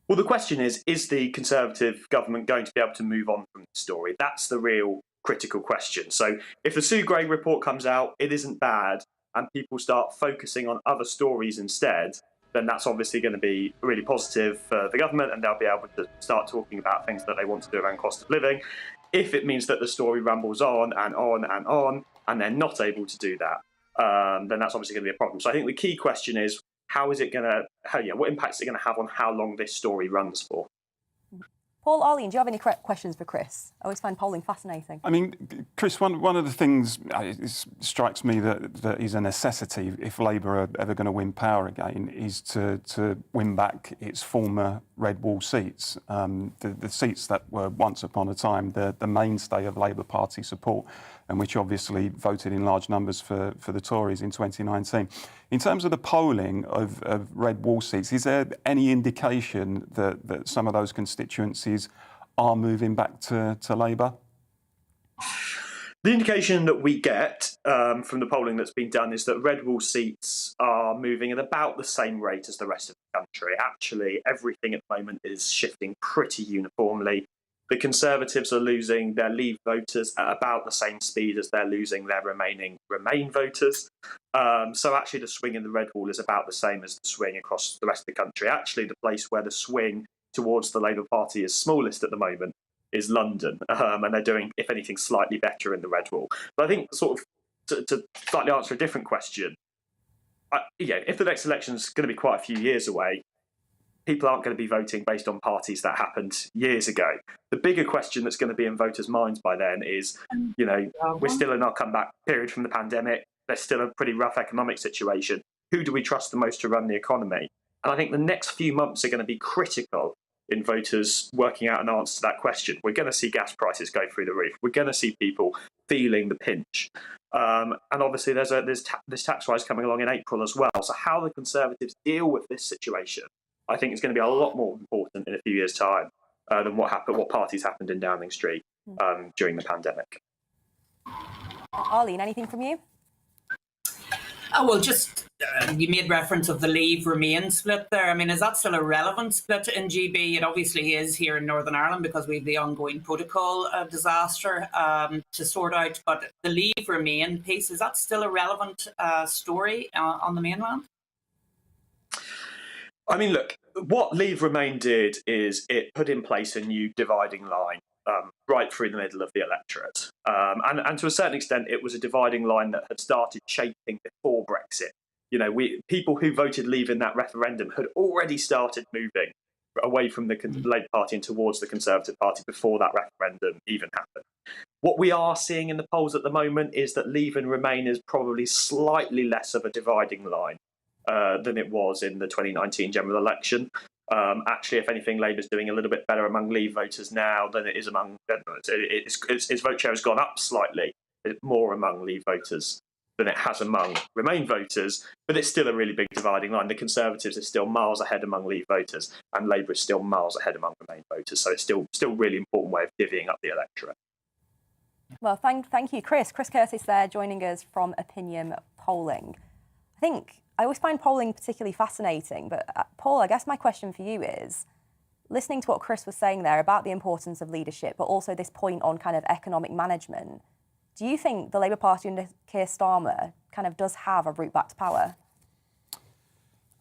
Well, the question is the Conservative government going to be able to move on from the story? That's the real critical question. So if the Sue Gray report comes out, it isn't bad, and people start focusing on other stories instead, then that's obviously going to be really positive for the government, and they'll be able to start talking about things that they want to do around cost of living. If it means that the story rambles on and on and on, and they're not able to do that, then that's obviously going to be a problem. So I think the key question is, what impact is it going to have on how long this story runs for? Paul, Arlene, do you have any questions for Chris? I always find polling fascinating. I mean, Chris, one of the things it strikes me that is a necessity if Labour are ever going to win power again is to win back its former red wall seats, the seats that were once upon a time the mainstay of Labour Party support, and which obviously voted in large numbers for the Tories in 2019. In terms of the polling of red wall seats, is there any indication that some of those constituencies are moving back to Labour? The indication that we get from the polling that's been done is that red wall seats are moving at about the same rate as the rest of the country. Actually, everything at the moment is shifting pretty uniformly. The Conservatives are losing their Leave voters at about the same speed as they're losing their remaining Remain voters. So actually the swing in the red wall is about the same as the swing across the rest of the country. Actually, the place where the swing towards the Labour Party is smallest at the moment is London, and they're doing, if anything, slightly better in the red wall. But I think sort of to slightly answer a different question, if the next election is going to be quite a few years away, people aren't going to be voting based on parties that happened years ago. The bigger question that's going to be in voters' minds by then is, we're still in our comeback period from the pandemic. There's still a pretty rough economic situation. Who do we trust the most to run the economy? And I think the next few months are going to be critical in voters working out an answer to that question. We're going to see gas prices go through the roof. We're going to see people feeling the pinch. And obviously there's this tax rise coming along in April as well. So how the Conservatives deal with this situation, I think is going to be a lot more important in a few years' time than what parties happened in Downing Street during the pandemic. Arlene, anything from you? Oh, well, just you made reference of the Leave-Remain split there. I mean, is that still a relevant split in GB? It obviously is here in Northern Ireland because we have the ongoing protocol disaster to sort out. But the Leave-Remain piece, is that still a relevant story on the mainland? I mean, look, what Leave-Remain did is it put in place a new dividing line right through the middle of the electorate. And to a certain extent, it was a dividing line that had started shaping before Brexit. People who voted Leave in that referendum had already started moving away from the Labour Party and towards the Conservative Party before that referendum even happened. What we are seeing in the polls at the moment is that Leave and Remain is probably slightly less of a dividing line than it was in the 2019 general election. Actually, if anything, Labour's doing a little bit better among Leave voters now than it is among... Its vote share has gone up slightly, more among Leave voters than it has among Remain voters, but it's still a really big dividing line. The Conservatives are still miles ahead among Leave voters, and Labour is still miles ahead among Remain voters, so it's still a really important way of divvying up the electorate. Well, thank you, Chris. Chris Curtis there, joining us from Opinion Polling. I always find polling particularly fascinating, but Paul, I guess my question for you is, listening to what Chris was saying there about the importance of leadership, but also this point on kind of economic management, do you think the Labour Party under Keir Starmer kind of does have a route back to power?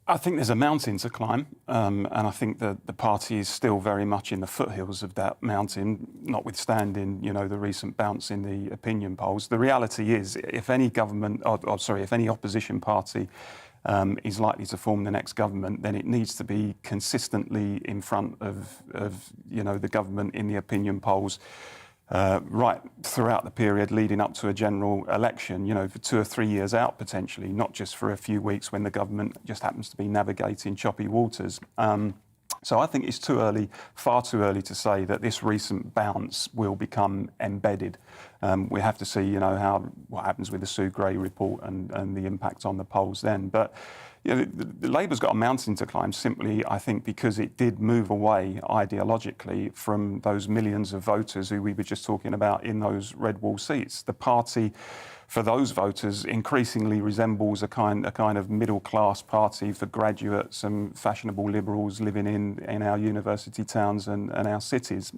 I think there's a mountain to climb, and I think that the party is still very much in the foothills of that mountain, notwithstanding, the recent bounce in the opinion polls. The reality is, if any opposition party is likely to form the next government, then it needs to be consistently in front of the government in the opinion polls right throughout the period leading up to a general election, for 2 or 3 years out potentially, not just for a few weeks when the government just happens to be navigating choppy waters. So I think it's far too early to say that this recent bounce will become embedded. We have to see, what happens with the Sue Gray report and the impact on the polls then. But the Labour's got a mountain to climb simply, I think, because it did move away ideologically from those millions of voters who we were just talking about in those red wall seats. The party, for those voters, increasingly resembles a kind of middle-class party for graduates and fashionable liberals living in our university towns and our cities.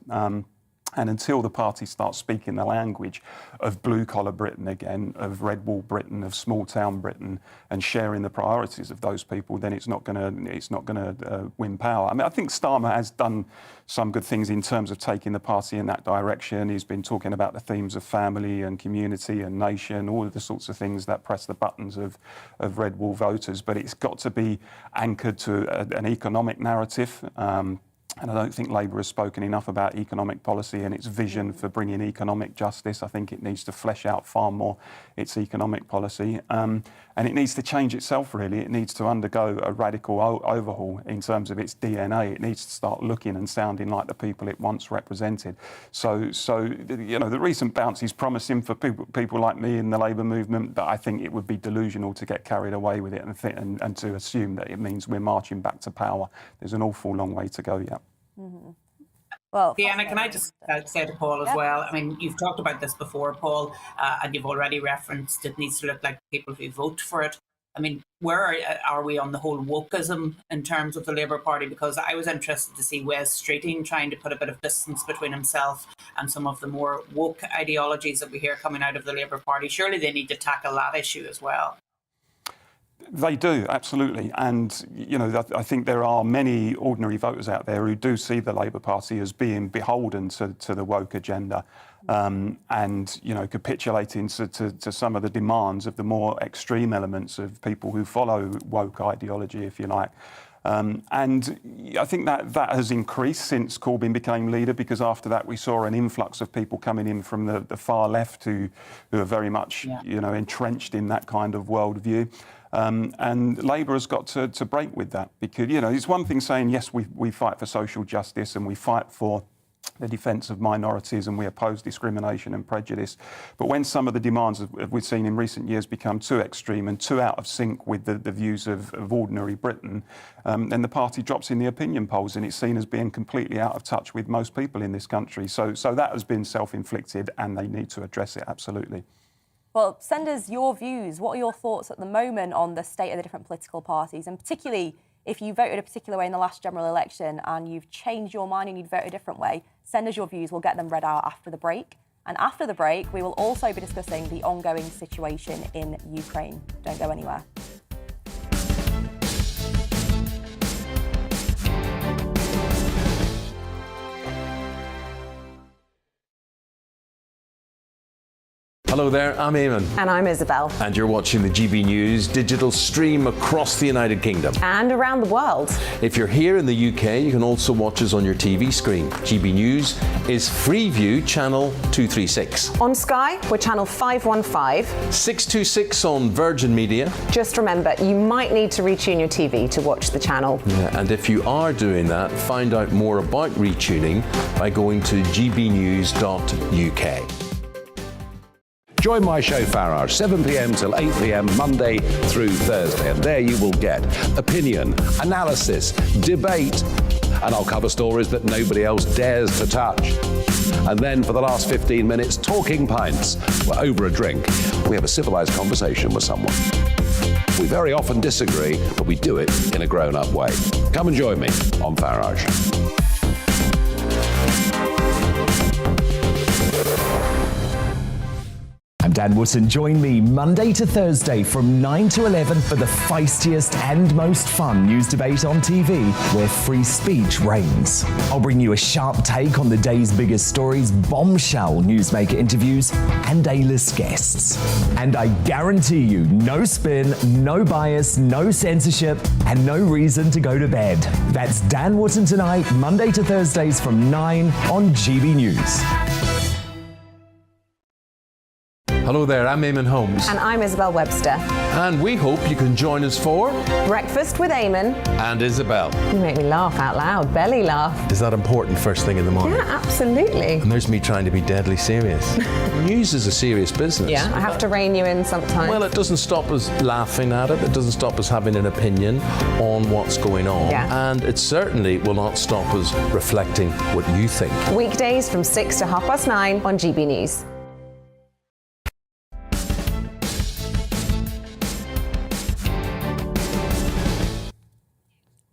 And until the party starts speaking the language of blue-collar Britain again, of red wall Britain, of small-town Britain, and sharing the priorities of those people, then it's not going to win power. I mean, I think Starmer has done some good things in terms of taking the party in that direction. He's been talking about the themes of family and community and nation, all of the sorts of things that press the buttons of red wall voters. But it's got to be anchored to an economic narrative. And I don't think Labour has spoken enough about economic policy and its vision for bringing economic justice. I think it needs to flesh out far more its economic policy. And it needs to change itself, really. It needs to undergo a radical overhaul in terms of its DNA. It needs to start looking and sounding like the people it once represented. So the recent bounce is promising for people like me in the Labour movement, but I think it would be delusional to get carried away with it and to assume that it means we're marching back to power. There's an awful long way to go yet. Mm-hmm. Well, Deanna, can I just say to Paul as well? I mean, you've talked about this before, Paul, and you've already referenced it needs to look like people who vote for it. I mean, where are we on the whole wokeism in terms of the Labour Party? Because I was interested to see Wes Streeting trying to put a bit of distance between himself and some of the more woke ideologies that we hear coming out of the Labour Party. Surely they need to tackle that issue as well. They do, absolutely. And, you know, I think there are many ordinary voters out there who do see the Labour Party as being beholden to the woke agenda and, you know, capitulating to some of the demands of the more extreme elements of people who follow woke ideology, if you like. And I think that has increased since Corbyn became leader, because after that we saw an influx of people coming in from the far left who are very much, you know, entrenched in that kind of worldview. And Labour has got to break with that, because, you know, it's one thing saying, yes, we fight for social justice and we fight for the defence of minorities and we oppose discrimination and prejudice. But when some of the demands we've seen in recent years become too extreme and too out of sync with the views of ordinary Britain, then the party drops in the opinion polls and it's seen as being completely out of touch with most people in this country. So that has been self-inflicted and they need to address it, absolutely. Well, send us your views. What are your thoughts at the moment on the state of the different political parties, and particularly if you voted a particular way in the last general election and you've changed your mind and you'd vote a different way? Send us your views. We'll get them read out after the break. And after the break, we will also be discussing the ongoing situation in Ukraine. Don't go anywhere. Hello there, I'm Eamon. And I'm Isabel. And you're watching the GB News digital stream across the United Kingdom. And around the world. If you're here in the UK, you can also watch us on your TV screen. GB News is Freeview Channel 236. On Sky, we're Channel 515. 626 on Virgin Media. Just remember, you might need to retune your TV to watch the channel. Yeah, and if you are doing that, find out more about retuning by going to gbnews.uk. Join my show Farage, 7 p.m. till 8 p.m. Monday through Thursday, and there you will get opinion, analysis, debate, and I'll cover stories that nobody else dares to touch. And then for the last 15 minutes, talking pints. We're over a drink. We have a civilised conversation with someone. We very often disagree, but we do it in a grown-up way. Come and join me on Farage. I'm Dan Wootton. Join me Monday to Thursday from 9 to 11 for the feistiest and most fun news debate on TV, where free speech reigns. I'll bring you a sharp take on the day's biggest stories, bombshell newsmaker interviews, and A-list guests. And I guarantee you, no spin, no bias, no censorship, and no reason to go to bed. That's Dan Wootton Tonight, Monday to Thursdays from 9 on GB News. Hello there, I'm Eamon Holmes. And I'm Isabel Webster. And we hope you can join us for Breakfast with Eamon and Isabel. You make me laugh out loud, belly laugh. Is that important first thing in the morning? Yeah, absolutely. And there's me trying to be deadly serious. News is a serious business. Yeah, I have to rein you in sometimes. Well, it doesn't stop us laughing at it. It doesn't stop us having an opinion on what's going on. Yeah. And it certainly will not stop us reflecting what you think. Weekdays from 6 to 9:30 on GB News.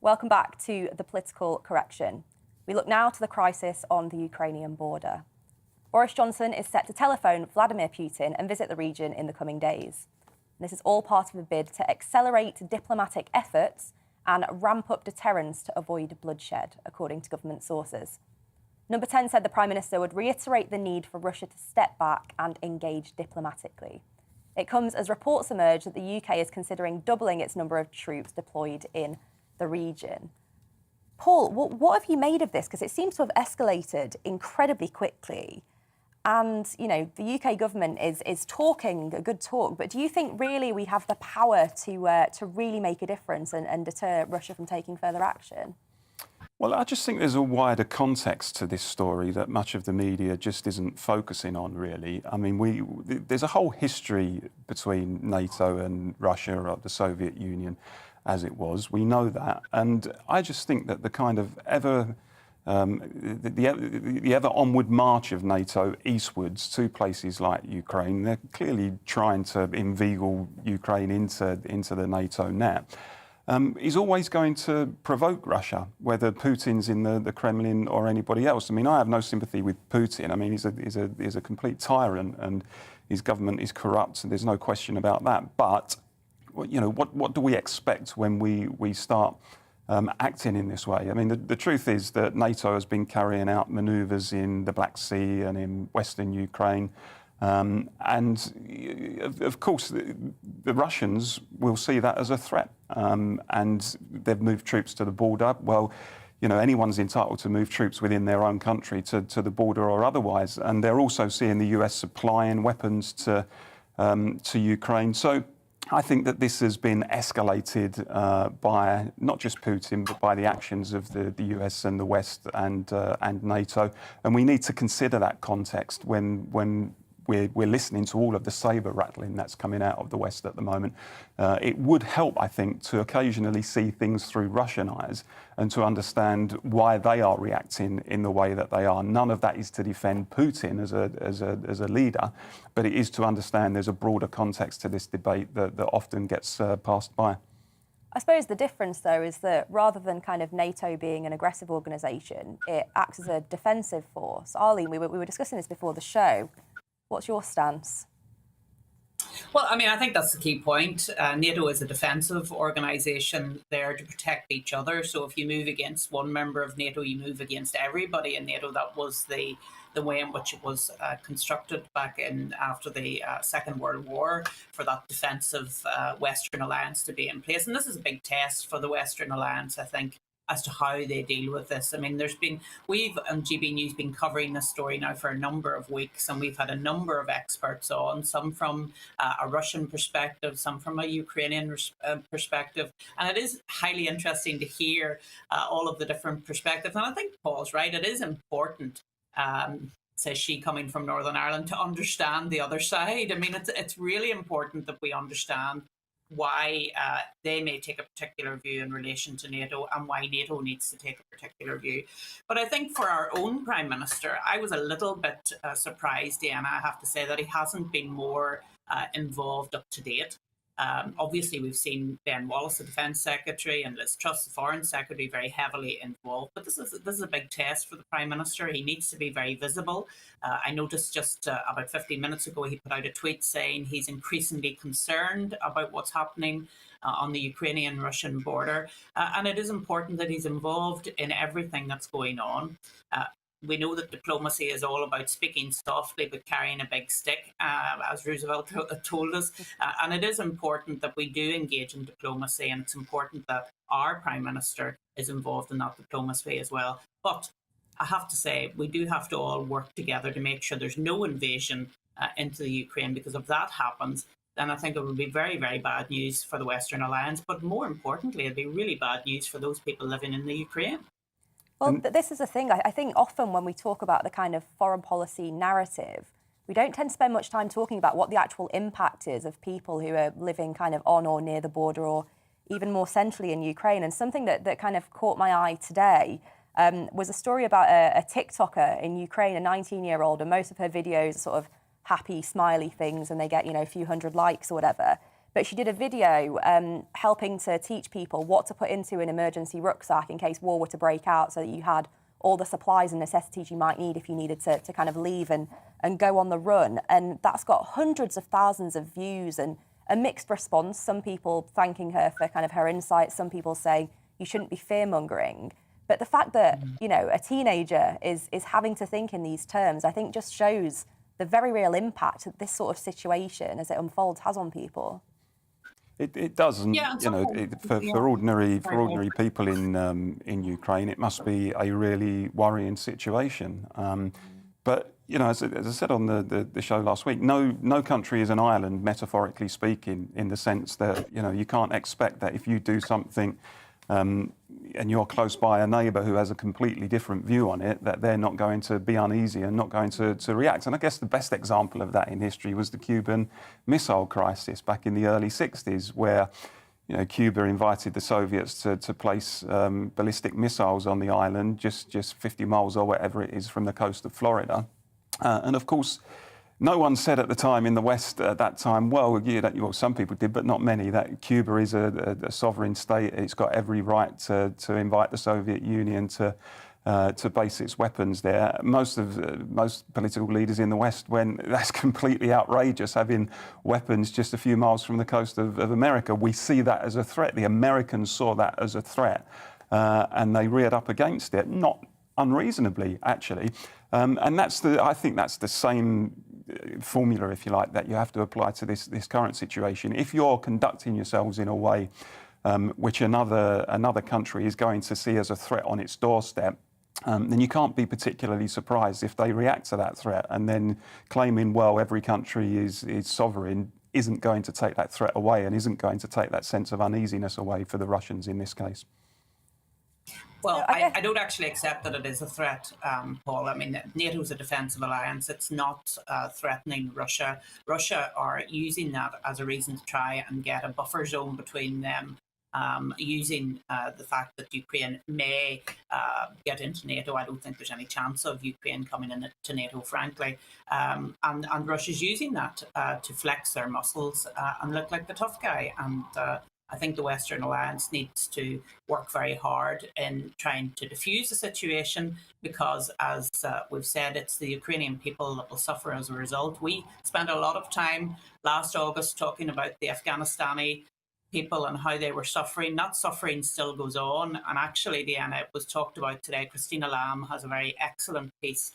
Welcome back to The Political Correction. We look now to the crisis on the Ukrainian border. Boris Johnson is set to telephone Vladimir Putin and visit the region in the coming days. This is all part of a bid to accelerate diplomatic efforts and ramp up deterrence to avoid bloodshed, according to government sources. Number 10 said the Prime Minister would reiterate the need for Russia to step back and engage diplomatically. It comes as reports emerge that the UK is considering doubling its number of troops deployed in the region. Paul, what have you made of this? Because it seems to have escalated incredibly quickly. And, you know, the UK government is talking a good talk, but do you think really we have the power to really make a difference and deter Russia from taking further action? Well, I just think there's a wider context to this story that much of the media just isn't focusing on, really. I mean, there's a whole history between NATO and Russia, or the Soviet Union, as it was. We know that. And I just think that the kind of ever onward march of NATO eastwards to places like Ukraine, they're clearly trying to inveigle Ukraine into the NATO net, is always going to provoke Russia, whether Putin's in the Kremlin or anybody else. I mean, I have no sympathy with Putin. I mean, he's a complete tyrant and his government is corrupt, and there's no question about that. But what do we expect when we start acting in this way? I mean, the truth is that NATO has been carrying out manoeuvres in the Black Sea and in Western Ukraine. And of course, the Russians will see that as a threat. And they've moved troops to the border. Well, anyone's entitled to move troops within their own country to the border or otherwise. And they're also seeing the US supplying weapons to Ukraine. So I think that this has been escalated by not just Putin, but by the actions of the US and the West and NATO. And we need to consider that context when we're listening to all of the saber rattling that's coming out of the West at the moment. It would help, I think, to occasionally see things through Russian eyes and to understand why they are reacting in the way that they are. None of that is to defend Putin as a leader, but it is to understand there's a broader context to this debate that often gets passed by. I suppose the difference, though, is that rather than kind of NATO being an aggressive organisation, it acts as a defensive force. Arlene, we were discussing this before the show. What's your stance? Well, I mean, I think that's the key point. NATO is a defensive organisation there to protect each other. So if you move against one member of NATO, you move against everybody in NATO. That was the way in which it was constructed back in after the Second World War, for that defensive Western alliance to be in place. And this is a big test for the Western alliance, I think, as to how they deal with this. I mean, we've on GB News been covering this story now for a number of weeks, and we've had a number of experts on, some from a Russian perspective, some from a Ukrainian perspective. And it is highly interesting to hear all of the different perspectives. And I think Paul's right, it is important, says she coming from Northern Ireland, to understand the other side. I mean, it's really important that we understand why they may take a particular view in relation to NATO and why NATO needs to take a particular view. But I think for our own Prime Minister, I was a little bit surprised, Diana, I have to say, that he hasn't been more involved up to date. Obviously, we've seen Ben Wallace, the Defence Secretary, and Liz Truss, the Foreign Secretary, very heavily involved. But this is a big test for the Prime Minister. He needs to be very visible. I noticed just about 15 minutes ago, he put out a tweet saying he's increasingly concerned about what's happening on the Ukrainian-Russian border. And it is important that he's involved in everything that's going on. We know that diplomacy is all about speaking softly but carrying a big stick, as Roosevelt told us. And it is important that we do engage in diplomacy, and it's important that our Prime Minister is involved in that diplomacy as well. But I have to say, we do have to all work together to make sure there's no invasion into the Ukraine, because if that happens, then I think it would be very, very bad news for the Western Alliance. But more importantly, it'd be really bad news for those people living in the Ukraine. Well, this is the thing. I think often when we talk about the kind of foreign policy narrative, we don't tend to spend much time talking about what the actual impact is of people who are living kind of on or near the border, or even more centrally in Ukraine. And something that kind of caught my eye today was a story about a TikToker in Ukraine, a 19-year-old, and most of her videos are sort of happy, smiley things, and they get, a few hundred likes or whatever. But she did a video helping to teach people what to put into an emergency rucksack in case war were to break out, so that you had all the supplies and necessities you might need if you needed to kind of leave and go on the run. And that's got hundreds of thousands of views and a mixed response. Some people thanking her for kind of her insights, some people saying you shouldn't be fear-mongering. But the fact that, a teenager is having to think in these terms, I think just shows the very real impact that this sort of situation as it unfolds has on people. It does, and for ordinary people in Ukraine, it must be a really worrying situation. But as I said on the show last week, no country is an island, metaphorically speaking, in the sense that you can't expect that if you do something and you're close by a neighbour who has a completely different view on it, that they're not going to be uneasy and not going to react. And I guess the best example of that in history was the Cuban Missile Crisis back in the early 60s, where Cuba invited the Soviets to place ballistic missiles on the island, just 50 miles or whatever it is from the coast of Florida. And of course, no one said at the time in the West at that time, well, some people did, but not many, that Cuba is a sovereign state. It's got every right to invite the Soviet Union to to base its weapons there. Most political leaders in the West went, that's completely outrageous, having weapons just a few miles from the coast of America. We see that as a threat. The Americans saw that as a threat, and they reared up against it, not unreasonably, actually. And I think that's the same formula, if you like, that you have to apply to this current situation. If you're conducting yourselves in a way which another country is going to see as a threat on its doorstep, then you can't be particularly surprised if they react to that threat and then claiming, well, every country is sovereign, isn't going to take that threat away and isn't going to take that sense of uneasiness away for the Russians in this case. Well, I don't actually accept that it is a threat, Paul. I mean, NATO is a defensive alliance. It's not threatening Russia. Russia are using that as a reason to try and get a buffer zone between them, using the fact that Ukraine may get into NATO. I don't think there's any chance of Ukraine coming into NATO, frankly. And Russia's using that to flex their muscles and look like the tough guy. And I think the Western Alliance needs to work very hard in trying to defuse the situation because, as we've said, it's the Ukrainian people that will suffer as a result. We spent a lot of time last August talking about the Afghanistani people and how they were suffering. That suffering still goes on. And actually, Deanna, it was talked about today. Christina Lamb has a very excellent piece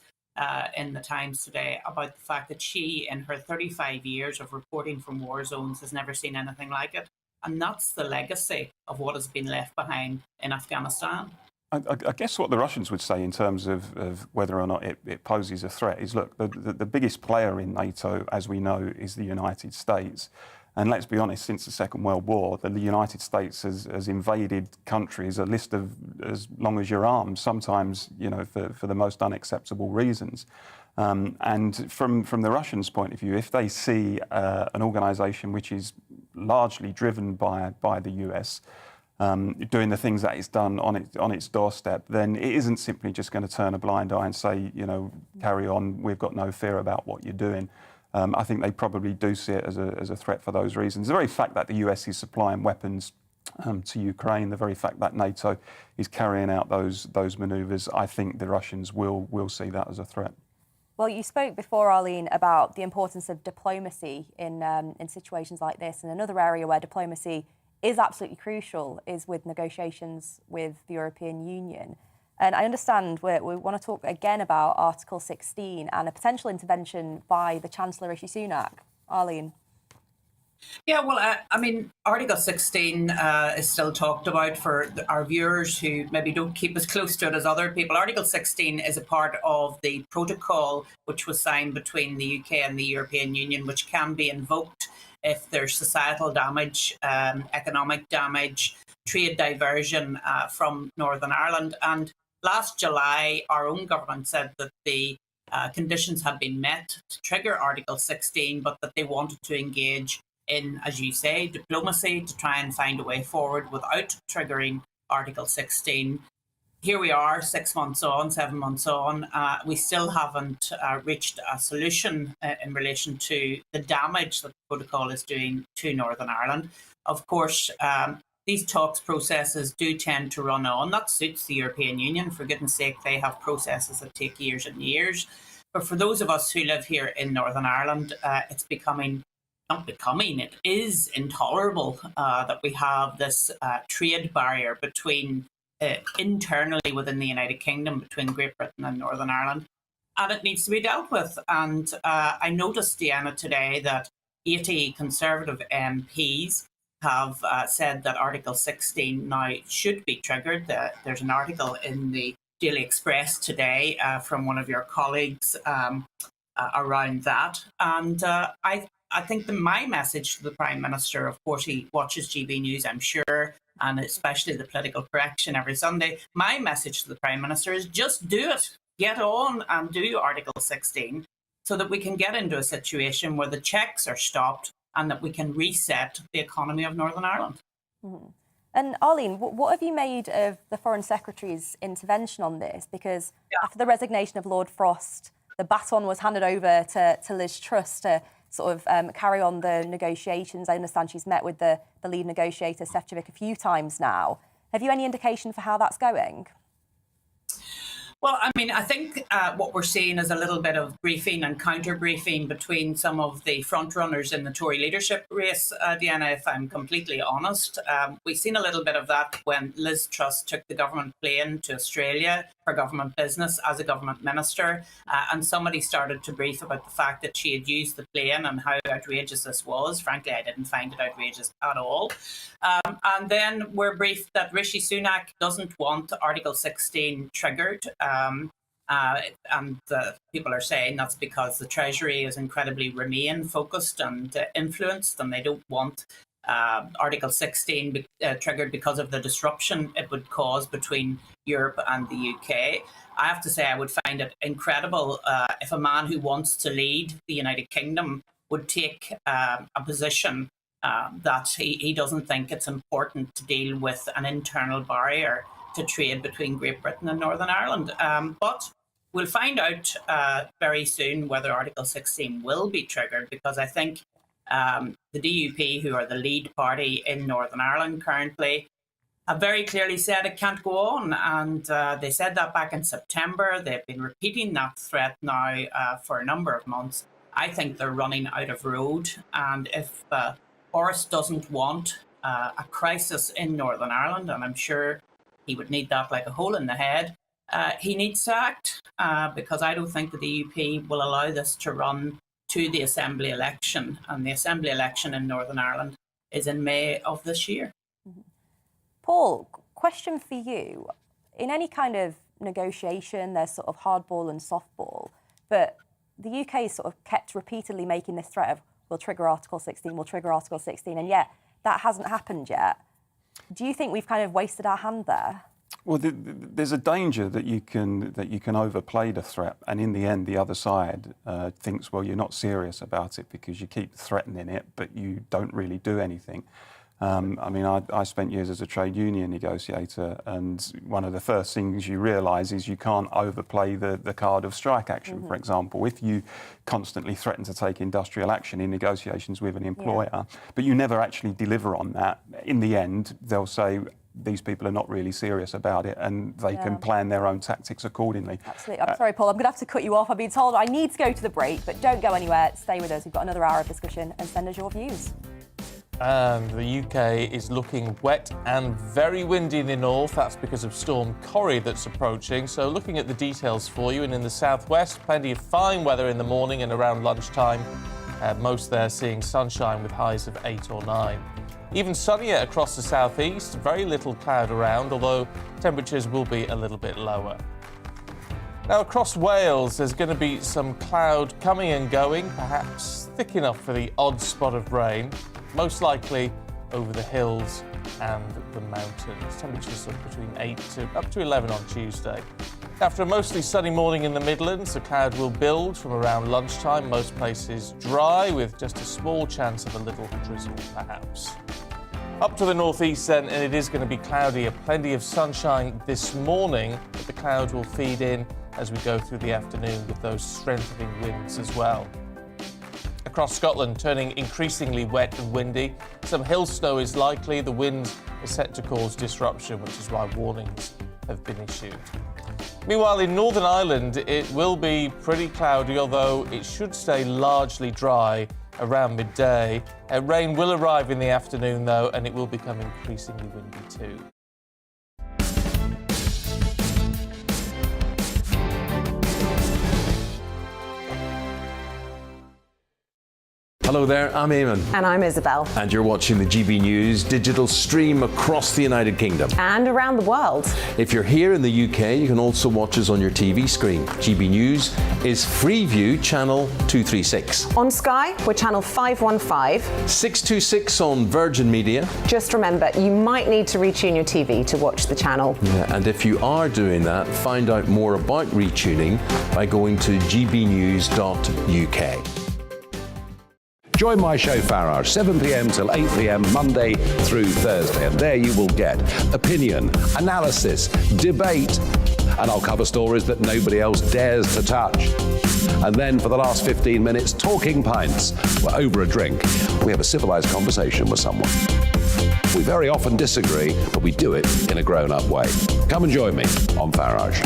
in the Times today about the fact that she, in her 35 years of reporting from war zones, has never seen anything like it. And that's the legacy of what has been left behind in Afghanistan. I guess what the Russians would say in terms of whether or not it poses a threat is, look, the biggest player in NATO, as we know, is the United States. And let's be honest, since the Second World War, the United States has invaded countries, a list of as long as your arm, sometimes, for the most unacceptable reasons. And from the Russians' point of view, if they see an organisation which is largely driven by the US doing the things that it's done on its doorstep, then it isn't simply just going to turn a blind eye and say, carry on, we've got no fear about what you're doing. I think they probably do see it as a threat for those reasons. The very fact that the US is supplying weapons to Ukraine, the very fact that NATO is carrying out those manoeuvres, I think the Russians will see that as a threat. Well, you spoke before, Arlene, about the importance of diplomacy in situations like this. And another area where diplomacy is absolutely crucial is with negotiations with the European Union. And I understand we want to talk again about Article 16 and a potential intervention by the Chancellor Rishi Sunak. Arlene. Yeah, well, I mean, Article 16 is still talked about for our viewers who maybe don't keep as close to it as other people. Article 16 is a part of the protocol which was signed between the UK and the European Union, which can be invoked if there's societal damage, economic damage, trade diversion from Northern Ireland. And last July, our own government said that the conditions had been met to trigger Article 16, but that they wanted to engage in, as you say, diplomacy to try and find a way forward without triggering Article 16. Here we are, 7 months on, we still haven't reached a solution in relation to the damage that the protocol is doing to Northern Ireland. Of course, these talks processes do tend to run on. That suits the European Union. For goodness sake, they have processes that take years and years. But for those of us who live here in Northern Ireland, it's it is intolerable that we have this trade barrier between internally within the United Kingdom, between Great Britain and Northern Ireland, and it needs to be dealt with. And I noticed, Deanna, today that 80 Conservative MPs have said that Article 16 now should be triggered. There's an article in the Daily Express today from one of your colleagues around that. And I think my message to the Prime Minister, of course, he watches GB News, I'm sure, and especially the political correction every Sunday. My message to the Prime Minister is just do it. Get on and do Article 16 so that we can get into a situation where the checks are stopped and that we can reset the economy of Northern Ireland. Mm-hmm. And Arlene, what have you made of the Foreign Secretary's intervention on this? Because after the resignation of Lord Frost, the baton was handed over to Liz Truss to sort of carry on the negotiations. I understand she's met with the lead negotiator, Šefčovič, a few times now. Have you any indication for how that's going? Well, I mean, I think what we're seeing is a little bit of briefing and counter-briefing between some of the front-runners in the Tory leadership race, Deanna, if I'm completely honest. We've seen a little bit of that when Liz Truss took the government plane to Australia for government business as a government minister, and somebody started to brief about the fact that she had used the plane and how outrageous this was. Frankly, I didn't find it outrageous at all. And then we're briefed that Rishi Sunak doesn't want Article 16 triggered. And people are saying that's because the Treasury is incredibly Remain focused and influenced, and they don't want Article 16 triggered because of the disruption it would cause between Europe and the UK. I have to say I would find it incredible if a man who wants to lead the United Kingdom would take a position that he doesn't think it's important to deal with an internal barrier to trade between Great Britain and Northern Ireland. But we'll find out very soon whether Article 16 will be triggered, because I think the DUP, who are the lead party in Northern Ireland currently, have very clearly said it can't go on. And they said that back in September. They've been repeating that threat now for a number of months. I think they're running out of road. And if Boris doesn't want a crisis in Northern Ireland, and I'm sure he would need that like a hole in the head, he needs to act, because I don't think the DUP will allow this to run to the Assembly election. And the Assembly election in Northern Ireland is in May of this year. Mm-hmm. Paul, question for you. In any kind of negotiation, there's sort of hardball and softball, but the UK has sort of kept repeatedly making this threat of, we'll trigger Article 16, we'll trigger Article 16, and yet that hasn't happened yet. Do you think we've kind of wasted our hand there? Well, there's a danger that you can overplay the threat, and in the end, the other side thinks, well, you're not serious about it because you keep threatening it, but you don't really do anything. I mean, I spent years as a trade union negotiator, and one of the first things you realise is you can't overplay the card of strike action, for example. If you constantly threaten to take industrial action in negotiations with an employer, but you never actually deliver on that, in the end, they'll say, these people are not really serious about it, and they can plan their own tactics accordingly. Absolutely. I'm sorry, Paul, I'm going to have to cut you off. I've been told I need to go to the break, but don't go anywhere. Stay with us. We've got another hour of discussion, and send us your views. And the UK is looking wet and very windy in the north. That's because of Storm Corrie that's approaching. So looking at the details for you, and in the southwest, plenty of fine weather in the morning and around lunchtime. Most there seeing sunshine with highs of 8 or 9. Even sunnier across the southeast, very little cloud around, although temperatures will be a little bit lower. Now across Wales, there's going to be some cloud coming and going, perhaps thick enough for the odd spot of rain, most likely over the hills and the mountains. Temperatures of between 8 to up to 11 on Tuesday. After a mostly sunny morning in the Midlands, the cloud will build from around lunchtime. Most places dry, with just a small chance of a little drizzle, perhaps. Up to the northeast then, and it is going to be cloudier. Plenty of sunshine this morning, but the cloud will feed in as we go through the afternoon with those strengthening winds as well. Across Scotland, turning increasingly wet and windy. Some hill snow is likely. The wind is set to cause disruption, which is why warnings have been issued. Meanwhile, in Northern Ireland, it will be pretty cloudy, although it should stay largely dry around midday. Rain will arrive in the afternoon, though, and it will become increasingly windy too. Hello there, I'm Eamon. And I'm Isabel. And you're watching the GB News digital stream across the United Kingdom. And around the world. If you're here in the UK, you can also watch us on your TV screen. GB News is Freeview channel 236. On Sky, we're channel 515. 626 on Virgin Media. Just remember, you might need to retune your TV to watch the channel. Yeah, and if you are doing that, find out more about retuning by going to gbnews.uk. Join my show Farage, 7 p.m. till 8 p.m. Monday through Thursday, and there you will get opinion, analysis, debate, and I'll cover stories that nobody else dares to touch. And then for the last 15 minutes, talking pints. We're over a drink. We have a civilized conversation with someone. We very often disagree, but we do it in a grown-up way. Come and join me on Farage.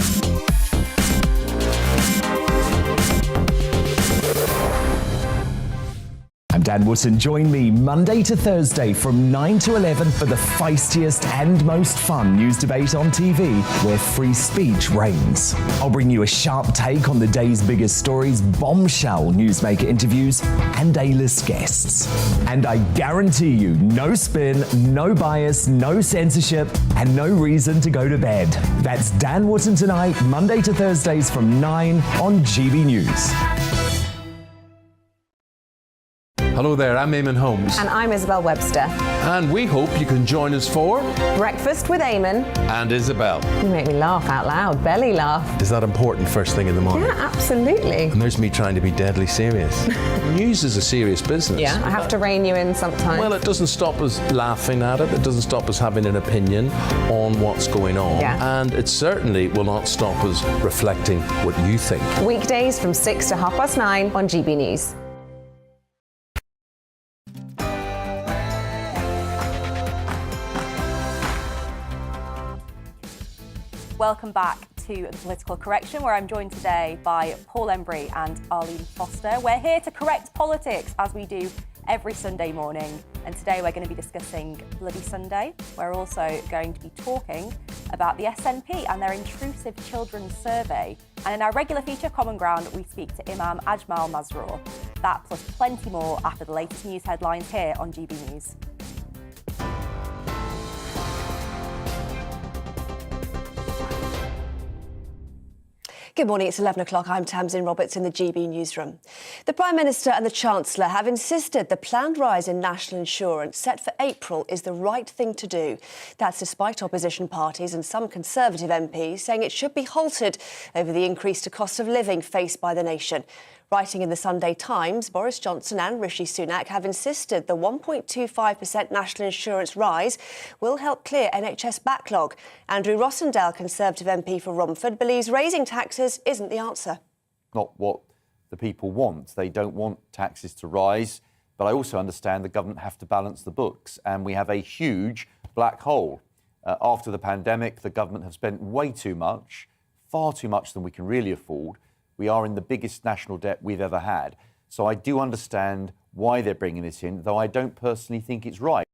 I'm Dan Wootton. Join me Monday to Thursday from 9 to 11 for the feistiest and most fun news debate on TV, where free speech reigns. I'll bring you a sharp take on the day's biggest stories, bombshell newsmaker interviews, and A-list guests. And I guarantee you, no spin, no bias, no censorship, and no reason to go to bed. That's Dan Wootton tonight, Monday to Thursdays from 9 on GB News. Hello there, I'm Eamon Holmes. And I'm Isabel Webster. And we hope you can join us for Breakfast with Eamon. And Isabel. You make me laugh out loud, belly laugh. Is that important first thing in the morning? Yeah, absolutely. And there's me trying to be deadly serious. News is a serious business. Yeah, I have to rein you in sometimes. Well, it doesn't stop us laughing at it. It doesn't stop us having an opinion on what's going on. Yeah. And it certainly will not stop us reflecting what you think. Weekdays from 6 to 9:30 on GB News. Welcome back to The Political Correction, where I'm joined today by Paul Embry and Arlene Foster. We're here to correct politics, as we do every Sunday morning. And today we're going to be discussing Bloody Sunday. We're also going to be talking about the SNP and their intrusive children's survey. And in our regular feature, Common Ground, we speak to Imam Ajmal Masroor. That plus plenty more after the latest news headlines here on GB News. Good morning, it's 11 o'clock. I'm Tamsin Roberts in the GB newsroom. The Prime Minister and the Chancellor have insisted the planned rise in national insurance set for April is the right thing to do. That's despite opposition parties and some Conservative MPs saying it should be halted over the increased cost of living faced by the nation. Writing in the Sunday Times, Boris Johnson and Rishi Sunak have insisted the 1.25% national insurance rise will help clear NHS backlog. Andrew Rossendale, Conservative MP for Romford, believes raising taxes isn't the answer. Not what the people want. They don't want taxes to rise. But I also understand the government have to balance the books. And we have a huge black hole. After the pandemic, the government have spent way too much, far too much than we can really afford. We are in the biggest national debt we've ever had. So I do understand why they're bringing this in, though I don't personally think it's right.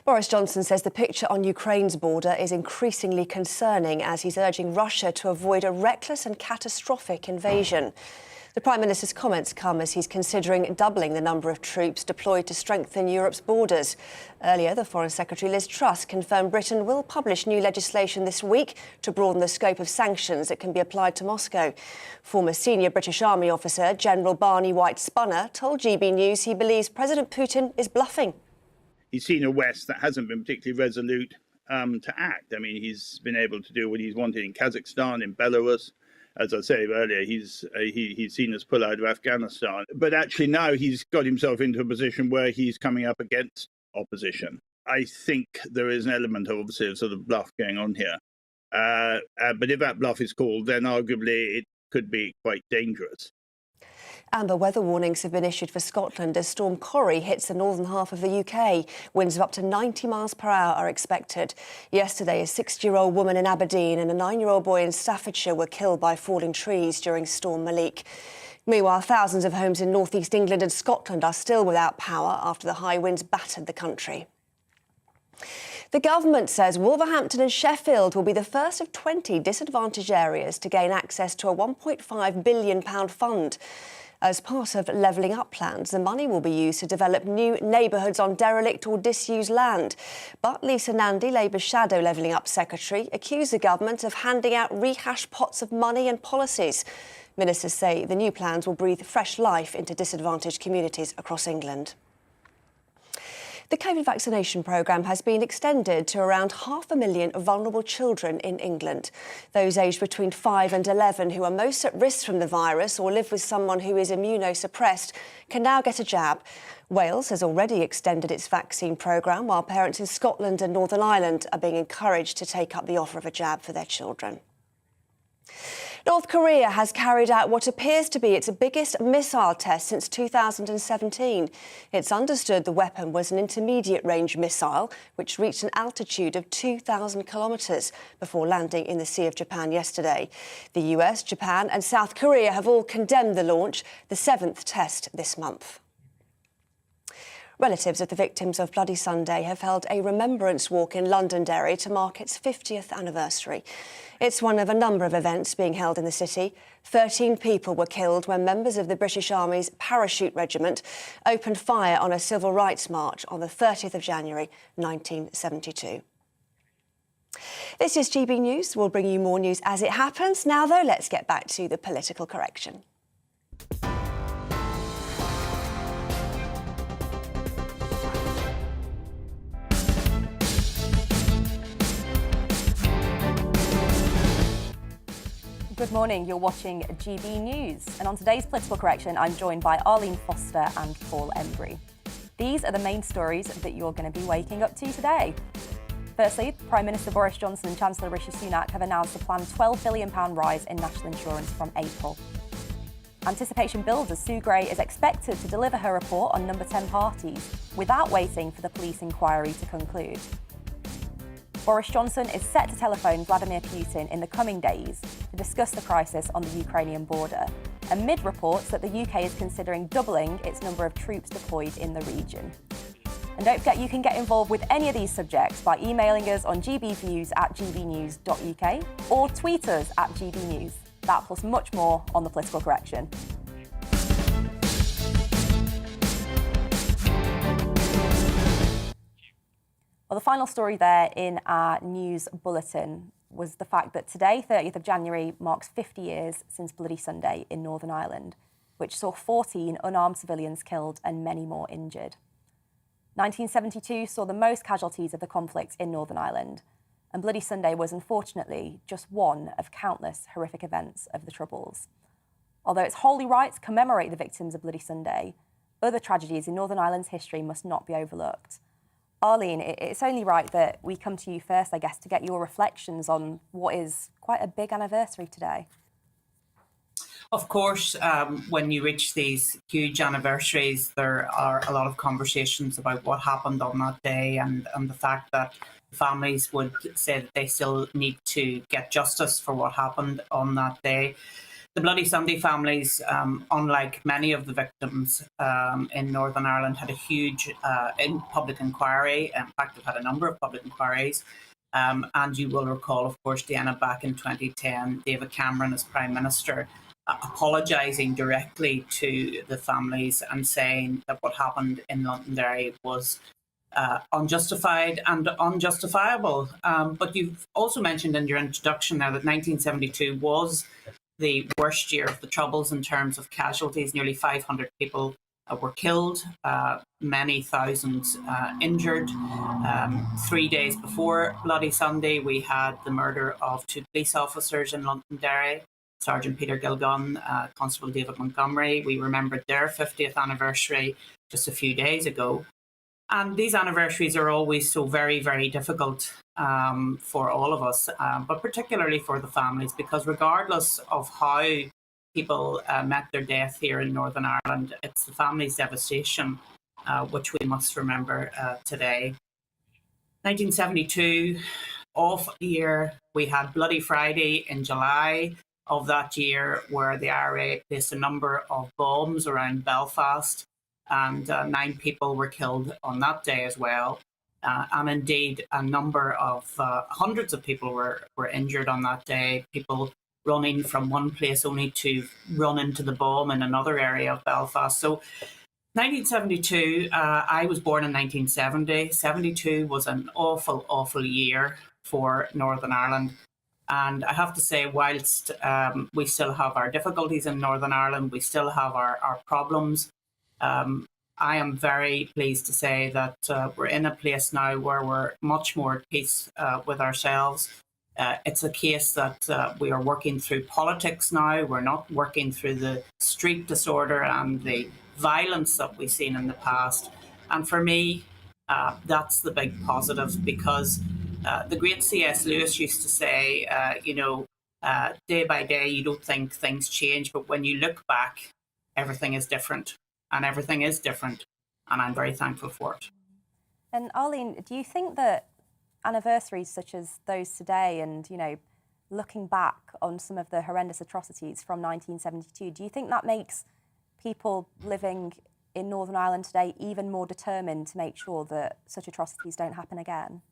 Boris Johnson says the picture on Ukraine's border is increasingly concerning as he's urging Russia to avoid a reckless and catastrophic invasion. The Prime Minister's comments come as he's considering doubling the number of troops deployed to strengthen Europe's borders. Earlier, the Foreign Secretary Liz Truss confirmed Britain will publish new legislation this week to broaden the scope of sanctions that can be applied to Moscow. Former senior British Army officer General Barney White-Spunner told GB News he believes President Putin is bluffing. He's seen a West that hasn't been particularly resolute to act. I mean, he's been able to do what he's wanted in Kazakhstan, in Belarus. As I said earlier, he's seen us pull out of Afghanistan. But actually now he's got himself into a position where he's coming up against opposition. I think there is an element, obviously, of sort of bluff going on here. But if that bluff is called, then arguably it could be quite dangerous. Amber weather warnings have been issued for Scotland as Storm Corrie hits the northern half of the UK. Winds of up to 90 miles per hour are expected. Yesterday, a 60-year-old woman in Aberdeen and a 9-year-old boy in Staffordshire were killed by falling trees during Storm Malik. Meanwhile, thousands of homes in north-east England and Scotland are still without power after the high winds battered the country. The government says Wolverhampton and Sheffield will be the first of 20 disadvantaged areas to gain access to a £1.5 billion fund. As part of levelling up plans, the money will be used to develop new neighbourhoods on derelict or disused land. But Lisa Nandy, Labour's shadow levelling up secretary, accused the government of handing out rehashed pots of money and policies. Ministers say the new plans will breathe fresh life into disadvantaged communities across England. The COVID vaccination programme has been extended to around 500,000 vulnerable children in England. Those aged between 5 and 11 who are most at risk from the virus or live with someone who is immunosuppressed can now get a jab. Wales has already extended its vaccine programme, while parents in Scotland and Northern Ireland are being encouraged to take up the offer of a jab for their children. North Korea has carried out what appears to be its biggest missile test since 2017. It's understood the weapon was an intermediate-range missile, which reached an altitude of 2,000 kilometres before landing in the Sea of Japan yesterday. The US, Japan and South Korea have all condemned the launch, the 7th test this month. Relatives of the victims of Bloody Sunday have held a remembrance walk in Londonderry to mark its 50th anniversary. It's one of a number of events being held in the city. 13 people were killed when members of the British Army's Parachute Regiment opened fire on a civil rights march on the 30th of January 1972. This is GB News. We'll bring you more news as it happens. Now, though, let's get back to the political correction. Good morning, you're watching GB News. And on today's Political Correction, I'm joined by Arlene Foster and Paul Embry. These are the main stories that you're going to be waking up to today. Firstly, Prime Minister Boris Johnson and Chancellor Rishi Sunak have announced a planned £12 billion rise in national insurance from April. Anticipation builds as Sue Gray is expected to deliver her report on number 10 parties without waiting for the police inquiry to conclude. Boris Johnson is set to telephone Vladimir Putin in the coming days to discuss the crisis on the Ukrainian border, amid reports that the UK is considering doubling its number of troops deployed in the region. And don't forget, you can get involved with any of these subjects by emailing us on gbviews@gbnews.uk or tweet us at gbnews. That plus much more on the Political Correction. Well, the final story there in our news bulletin was the fact that today, 30th of January, marks 50 years since Bloody Sunday in Northern Ireland, which saw 14 unarmed civilians killed and many more injured. 1972 saw the most casualties of the conflict in Northern Ireland, and Bloody Sunday was unfortunately just one of countless horrific events of the Troubles. Although it's wholly right to commemorate the victims of Bloody Sunday, other tragedies in Northern Ireland's history must not be overlooked. Arlene, it's only right that we come to you first, I guess, to get your reflections on what is quite a big anniversary today. Of course, when you reach these huge anniversaries, there are a lot of conversations about what happened on that day and the fact that families would say that they still need to get justice for what happened on that day. The Bloody Sunday families, unlike many of the victims in Northern Ireland, had a huge public inquiry. In fact, they've had a number of public inquiries. And you will recall, of course, Diana, back in 2010, David Cameron as Prime Minister apologising directly to the families and saying that what happened in Londonderry was unjustified and unjustifiable. But you've also mentioned in your introduction now that 1972 was the worst year of the Troubles in terms of casualties. Nearly 500 people were killed, many thousands injured. 3 days before Bloody Sunday, we had the murder of 2 police officers in Londonderry, Sergeant Peter Gilgun, Constable David Montgomery. We remembered their 50th anniversary just a few days ago. And these anniversaries are always so very, very difficult for all of us, but particularly for the families, because regardless of how people met their death here in Northern Ireland, it's the family's devastation which we must remember today. 1972, awful year. We had Bloody Friday in July of that year, where the IRA placed a number of bombs around Belfast, and 9 people were killed on that day as well. And indeed, a number of hundreds of people were injured on that day, people running from one place only to run into the bomb in another area of Belfast. So 1972, I was born in 1970. 72 was an awful, awful year for Northern Ireland. And I have to say, whilst we still have our difficulties in Northern Ireland, we still have our problems, I am very pleased to say that we're in a place now where we're much more at peace with ourselves. It's a case that we are working through politics now. We're not working through the street disorder and the violence that we've seen in the past. And for me, that's the big positive, because the great C.S. Lewis used to say, day by day, you don't think things change, but when you look back, everything is different, and everything is different, and I'm very thankful for it. And Arlene, do you think that anniversaries such as those today and, you know, looking back on some of the horrendous atrocities from 1972, do you think that makes people living in Northern Ireland today even more determined to make sure that such atrocities don't happen again?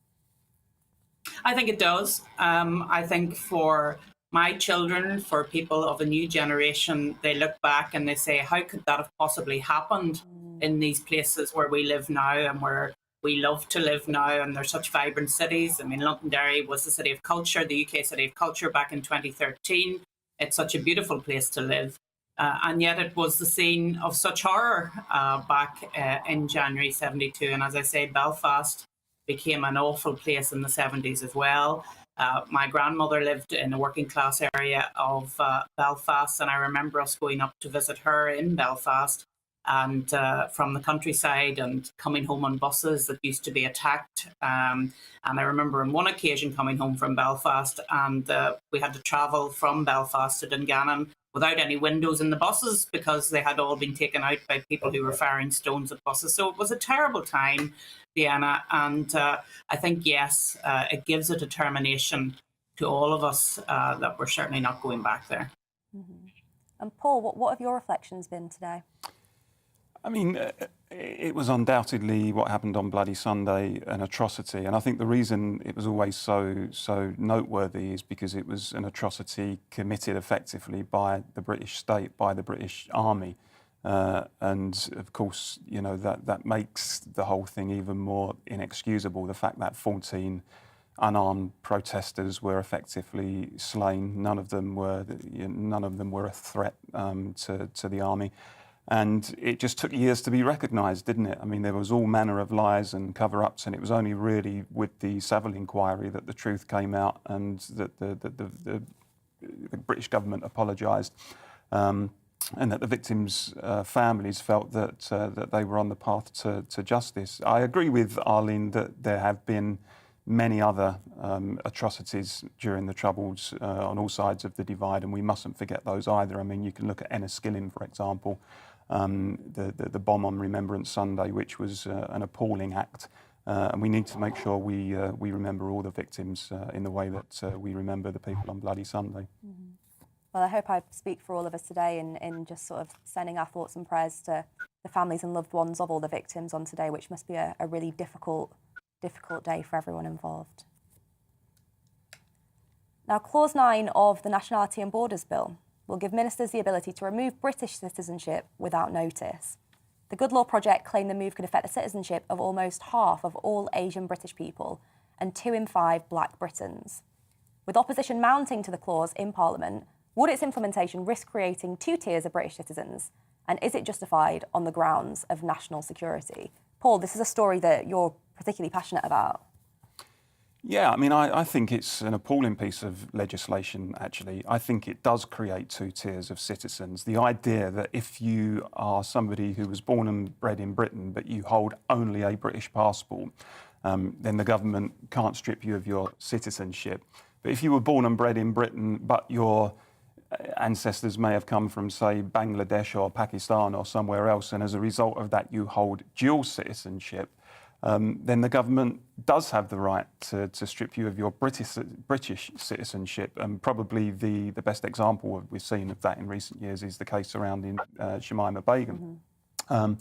I think it does. I think for my children, for people of a new generation, they look back and they say, how could that have possibly happened in these places where we live now and where we love to live now, and they're such vibrant cities. I mean, Londonderry was the city of culture, the UK city of culture back in 2013. It's such a beautiful place to live. And yet it was the scene of such horror back in January 72. And as I say, Belfast became an awful place in the 70s as well. My grandmother lived in a working class area of Belfast, and I remember us going up to visit her in Belfast and from the countryside and coming home on buses that used to be attacked. And I remember on one occasion coming home from Belfast and we had to travel from Belfast to Dungannon without any windows in the buses because they had all been taken out by people who were firing stones at buses. So it was a terrible time, Deanna. And I think, yes, it gives a determination to all of us that we're certainly not going back there. Mm-hmm. And Paul, what have your reflections been today? I mean, it was undoubtedly what happened on Bloody Sunday, an atrocity. And I think the reason it was always so noteworthy is because it was an atrocity committed effectively by the British state, by the British Army. And of course, you know, that makes the whole thing even more inexcusable. The fact that 14 unarmed protesters were effectively slain. None of them were a threat to the army. And it just took years to be recognised, didn't it? I mean, there was all manner of lies and cover-ups, and it was only really with the Savile inquiry that the truth came out and that the British government apologised, and that the victims' families felt that they were on the path to justice. I agree with Arlene that there have been many other atrocities during the Troubles on all sides of the divide, and we mustn't forget those either. I mean, you can look at Enniskillen, for example, the bomb on Remembrance Sunday, which was an appalling act, and we need to make sure we remember all the victims in the way that we remember the people on Bloody Sunday. Mm-hmm. Well, I hope I speak for all of us today in just sort of sending our thoughts and prayers to the families and loved ones of all the victims on today, which must be a really difficult day for everyone involved. Now, Clause 9 of the Nationality and Borders Bill will give ministers the ability to remove British citizenship without notice. The Good Law Project claimed the move could affect the citizenship of almost half of all Asian British people and 2 in 5 Black Britons. With opposition mounting to the clause in Parliament, would its implementation risk creating 2 tiers of British citizens? And is it justified on the grounds of national security? Paul, this is a story that you're particularly passionate about. Yeah, I mean, I think it's an appalling piece of legislation, actually. I think it does create 2 tiers of citizens. The idea that if you are somebody who was born and bred in Britain, but you hold only a British passport, then the government can't strip you of your citizenship. But if you were born and bred in Britain, but your ancestors may have come from, say, Bangladesh or Pakistan or somewhere else, and as a result of that you hold dual citizenship, then the government does have the right to strip you of your British citizenship. And probably the best example we've seen of that in recent years is the case surrounding Shamima Begum. Mm-hmm.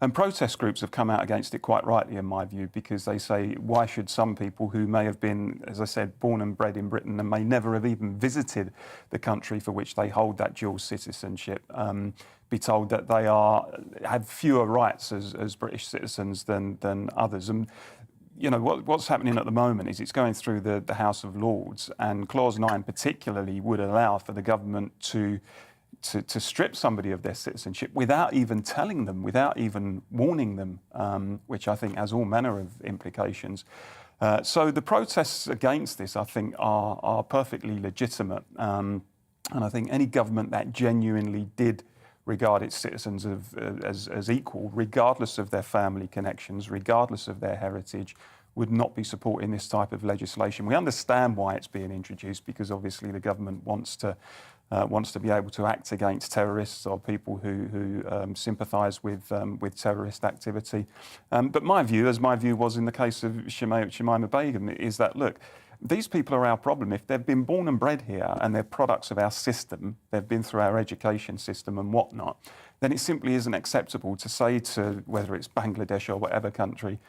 And protest groups have come out against it quite rightly, in my view, because they say, why should some people who may have been, as I said, born and bred in Britain and may never have even visited the country for which they hold that dual citizenship, be told that they have fewer rights as British citizens than others? And you know, what's happening at the moment is it's going through the House of Lords, and Clause 9 particularly would allow for the government to strip somebody of their citizenship without even telling them, without even warning them, which I think has all manner of implications. So the protests against this, I think, are perfectly legitimate. And I think any government that genuinely did regard its citizens as equal, regardless of their family connections, regardless of their heritage, would not be supporting this type of legislation. We understand why it's being introduced, because obviously the government wants to be able to act against terrorists or people who sympathise with terrorist activity. But my view, as my view was in the case of Shamima Begum, is that, look, these people are our problem. If they've been born and bred here and they're products of our system, they've been through our education system and whatnot, then it simply isn't acceptable to say to, whether it's Bangladesh or whatever country,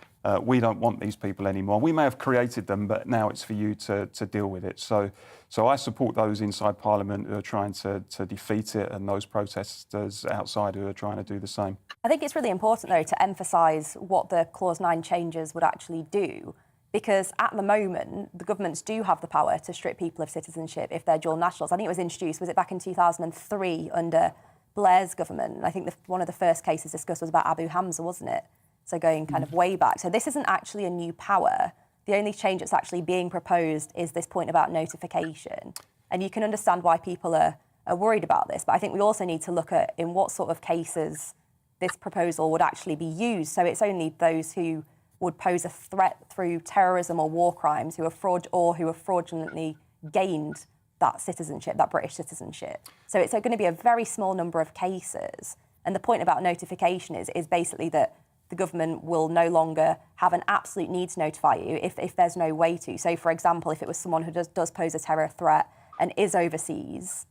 we don't want these people anymore. We may have created them, but now it's for you to deal with it. So I support those inside Parliament who are trying to defeat it, and those protesters outside who are trying to do the same. I think it's really important, though, to emphasise what the Clause 9 changes would actually do. Because at the moment, the governments do have the power to strip people of citizenship if they're dual nationals. I think it was introduced, was it back in 2003 under Blair's government? I think one of the first cases discussed was about Abu Hamza, wasn't it? So going kind of way back. So this isn't actually a new power. The only change that's actually being proposed is this point about notification. And you can understand why people are worried about this. But I think we also need to look at in what sort of cases this proposal would actually be used. So it's only those who would pose a threat through terrorism or war crimes who have fraudulently gained that citizenship, that British citizenship. So it's going to be a very small number of cases. And the point about notification is basically that the government will no longer have an absolute need to notify you if there's no way to. So, for example, if it was someone who does pose a terror threat and is overseas,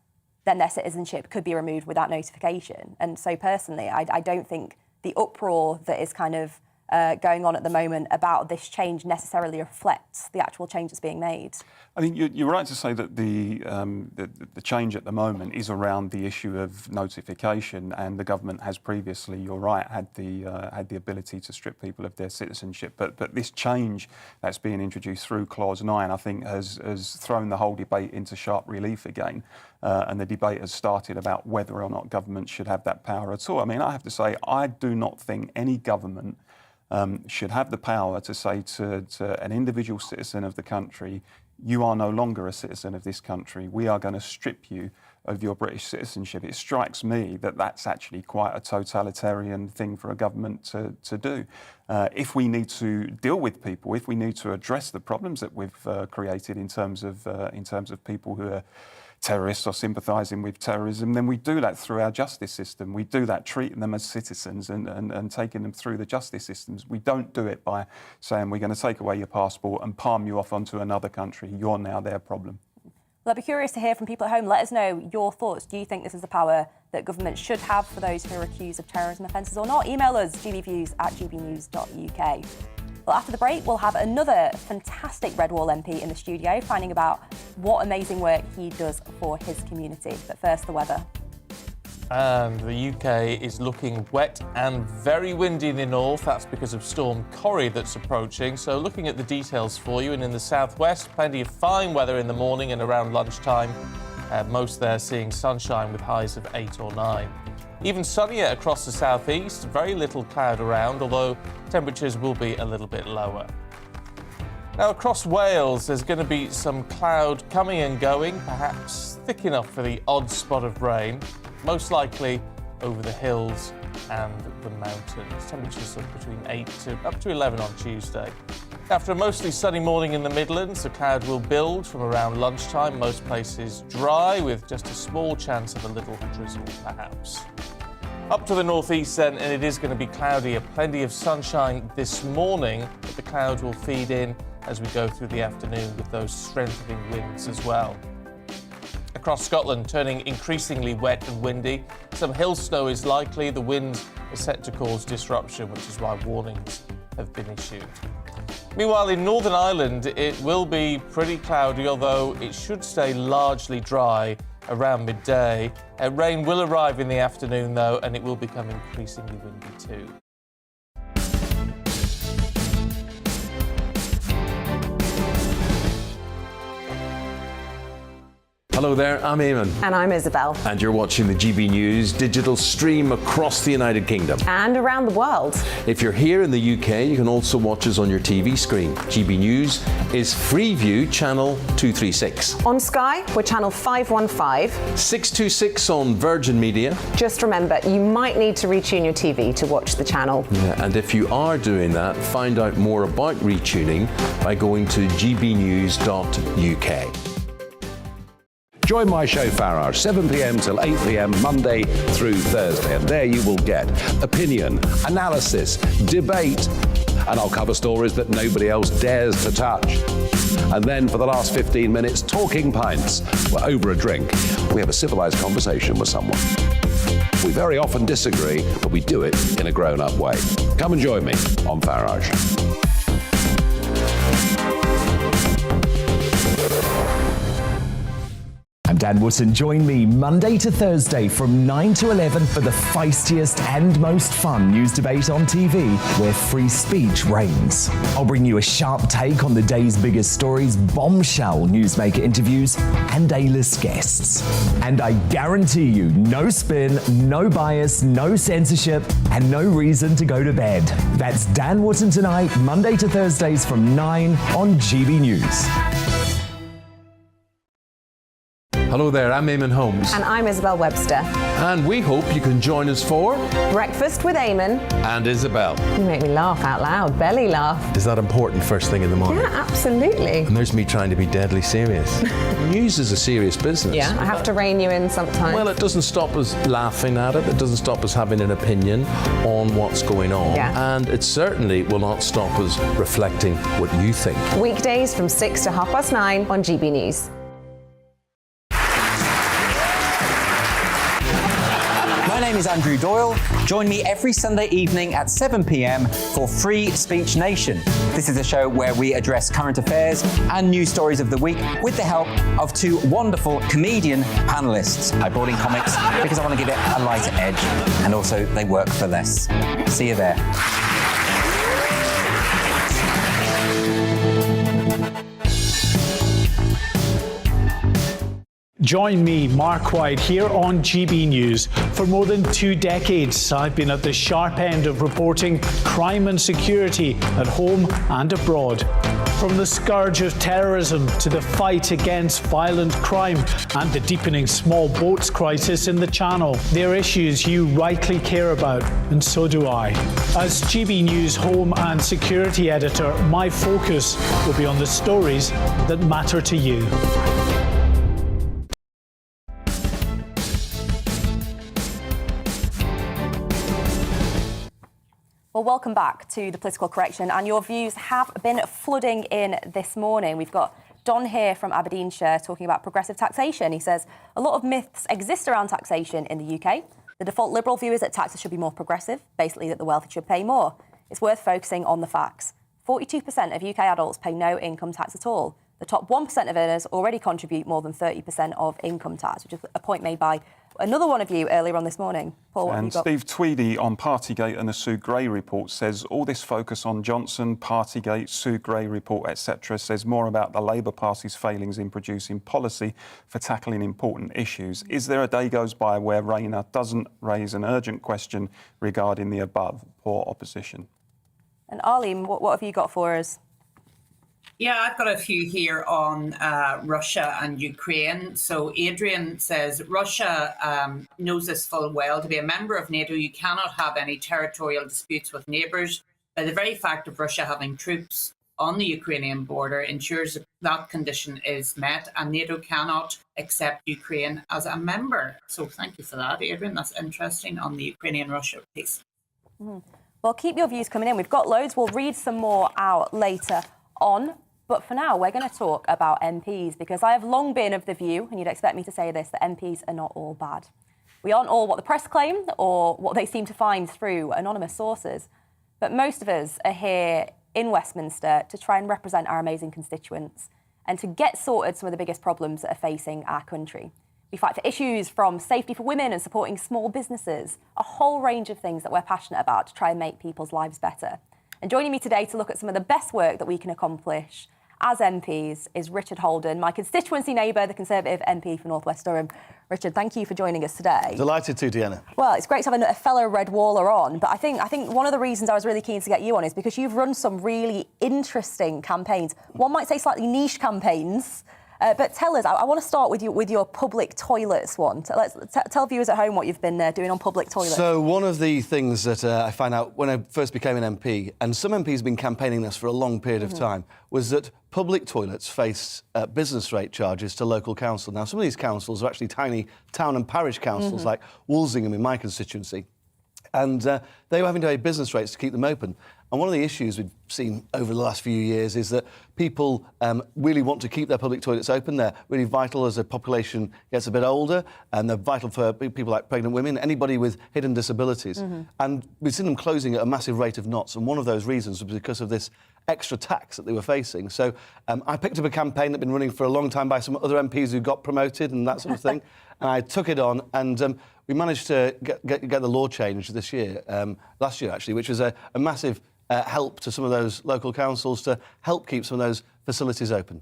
then their citizenship could be removed without notification. And so personally, I don't think the uproar that is kind of going on at the moment about this change necessarily reflects the actual change that's being made. I think you're right to say that the change at the moment is around the issue of notification, and the government has previously, you're right, had the ability to strip people of their citizenship. But this change that's being introduced through Clause 9, I think, has thrown the whole debate into sharp relief again. And the debate has started about whether or not government should have that power at all. I mean, I have to say, I do not think any government should have the power to say to an individual citizen of the country, you are no longer a citizen of this country. We are going to strip you of your British citizenship. It strikes me that that's actually quite a totalitarian thing for a government to do. If we need to deal with people, if we need to address the problems that we've created in terms of people who are terrorists or sympathising with terrorism, then we do that through our justice system. We do that treating them as citizens and taking them through the justice systems. We don't do it by saying we're going to take away your passport and palm you off onto another country. You're now their problem. Well, I'd be curious to hear from people at home. Let us know your thoughts. Do you think this is the power that government should have for those who are accused of terrorism offences or not? Email us, gbviews@gbnews.uk. Well, after the break, we'll have another fantastic Redwall MP in the studio, finding about what amazing work he does for his community. But first, the weather. And the UK is looking wet and very windy in the north. That's because of Storm Corrie that's approaching. So looking at the details for you, and in the southwest, plenty of fine weather in the morning and around lunchtime. Most there seeing sunshine with highs of 8 or 9. Even sunnier across the southeast, very little cloud around, although temperatures will be a little bit lower. Now, across Wales, there's going to be some cloud coming and going, perhaps thick enough for the odd spot of rain, most likely over the hills and the mountains. Temperatures of between 8 to up to 11 on Tuesday. After a mostly sunny morning in the Midlands, the cloud will build from around lunchtime. Most places dry, with just a small chance of a little drizzle, perhaps. Up to the northeast then, and it is going to be cloudier. Plenty of sunshine this morning, but the cloud will feed in as we go through the afternoon with those strengthening winds as well. Across Scotland, turning increasingly wet and windy. Some hill snow is likely. The wind is set to cause disruption, which is why warnings have been issued. Meanwhile, in Northern Ireland, it will be pretty cloudy, although it should stay largely dry around midday. Rain will arrive in the afternoon, though, and it will become increasingly windy too. Hello there, I'm Eamon. And I'm Isabel. And you're watching the GB News digital stream across the United Kingdom. And around the world. If you're here in the UK, you can also watch us on your TV screen. GB News is Freeview Channel 236. On Sky, we're Channel 515. 626 on Virgin Media. Just remember, you might need to retune your TV to watch the channel. Yeah, and if you are doing that, find out more about retuning by going to gbnews.uk. Join my show Farage, 7 p.m. till 8 p.m. Monday through Thursday, and there you will get opinion, analysis, debate, and I'll cover stories that nobody else dares to touch. And then for the last 15 minutes, talking pints. We're over a drink. We have a civilized conversation with someone. We very often disagree, but we do it in a grown-up way. Come and join me on Farage. I'm Dan Wootton. Join me Monday to Thursday from 9 to 11 for the feistiest and most fun news debate on TV, where free speech reigns. I'll bring you a sharp take on the day's biggest stories, bombshell newsmaker interviews, and A-list guests. And I guarantee you, no spin, no bias, no censorship, and no reason to go to bed. That's Dan Wootton tonight, Monday to Thursdays from 9 on GB News. Hello there, I'm Eamon Holmes. And I'm Isabel Webster. And we hope you can join us for Breakfast with Eamon and Isabel. You make me laugh out loud, belly laugh. Is that important first thing in the morning? Yeah, absolutely. And there's me trying to be deadly serious. News is a serious business. Yeah, I have to rein you in sometimes. Well, it doesn't stop us laughing at it. It doesn't stop us having an opinion on what's going on. Yeah. And it certainly will not stop us reflecting what you think. Weekdays from 6 to 9:30 on GB News. My name is Andrew Doyle. Join me every Sunday evening at 7 p.m. for Free Speech Nation. This is a show where we address current affairs and news stories of the week with the help of two wonderful comedian panelists. I brought in comics because I want to give it a lighter edge, and also they work for less. See you there. Join me, Mark White, here on GB News. For more than 2 decades, I've been at the sharp end of reporting crime and security at home and abroad. From the scourge of terrorism to the fight against violent crime and the deepening small boats crisis in the Channel, they're issues you rightly care about, and so do I. As GB News Home and Security Editor, my focus will be on the stories that matter to you. Well, welcome back to the Political Correction, and your views have been flooding in this morning. We've got Don here from Aberdeenshire talking about progressive taxation. He says a lot of myths exist around taxation in the UK. The default Liberal view is that taxes should be more progressive, basically that the wealthy should pay more. It's worth focusing on the facts. 42% of UK adults pay no income tax at all. The top 1% of earners already contribute more than 30% of income tax, which is a point made by another one of you earlier on this morning. Paul, what have you got? Steve Tweedy on Partygate and the Sue Gray report says all this focus on Johnson, Partygate, Sue Gray report, etc., says more about the Labour Party's failings in producing policy for tackling important issues. Is there a day goes by where Rayner doesn't raise an urgent question regarding the above? Poor opposition. And Arlene, what have you got for us? Yeah, I've got a few here on Russia and Ukraine. So Adrian says, Russia knows this full well. To be a member of NATO, you cannot have any territorial disputes with neighbours. By the very fact of Russia having troops on the Ukrainian border ensures that that condition is met, and NATO cannot accept Ukraine as a member. So thank you for that, Adrian. That's interesting on the Ukrainian-Russia piece. Well, keep your views coming in. We've got loads. We'll read some more out later on. But for now, we're going to talk about MPs, because I have long been of the view, and you'd expect me to say this, that MPs are not all bad. We aren't all what the press claim or what they seem to find through anonymous sources. But most of us are here in Westminster to try and represent our amazing constituents and to get sorted some of the biggest problems that are facing our country. We fight for issues from safety for women and supporting small businesses, a whole range of things that we're passionate about to try and make people's lives better. And joining me today to look at some of the best work that we can accomplish as MPs is Richard Holden, my constituency neighbour, the Conservative MP for North West Durham. Richard, thank you for joining us today. Delighted to, Deanna. Well, it's great to have a fellow Red Waller on, but I think one of the reasons I was really keen to get you on is because you've run some really interesting campaigns. One might say slightly niche campaigns. But tell us, I want to start with your public toilets one. Tell viewers at home what you've been doing on public toilets. So one of the things that I found out when I first became an MP, and some MPs have been campaigning this for a long period of time, was that public toilets face business rate charges to local council. Now, some of these councils are actually tiny town and parish councils, like Walsingham in my constituency, and they were having to pay business rates to keep them open. And one of the issues we've seen over the last few years is that people really want to keep their public toilets open. They're really vital as the population gets a bit older, and they're vital for people like pregnant women, anybody with hidden disabilities. And we've seen them closing at a massive rate of knots, and one of those reasons was because of this extra tax that they were facing. So I picked up a campaign that had been running for a long time by some other MPs who got promoted and that sort of thing, and I took it on, and we managed to get the law changed this year, last year actually, which was a massive help to some of those local councils to help keep some of those facilities open.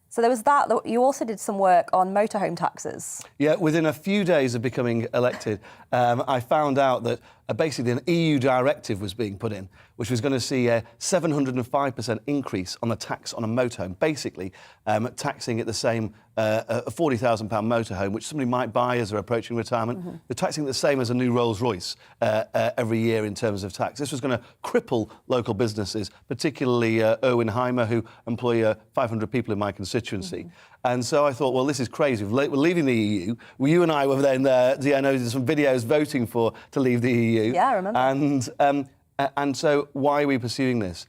So there was that. You also did some work on motorhome taxes. Yeah, within a few days of becoming elected, I found out that basically an EU directive was being put in, which was going to see a 705% increase on the tax on a motorhome, basically taxing it the same, a £40,000 motorhome, which somebody might buy as they're approaching retirement. They're taxing it the same as a new Rolls-Royce every year in terms of tax. This was going to cripple local businesses, particularly Irwin Heimer, who employ 500 people in my constituency. And so I thought, well, this is crazy. We're leaving the EU. Well, you and I were then there. I know there's some videos voting to leave the EU. Yeah, I remember. And so why are we pursuing this?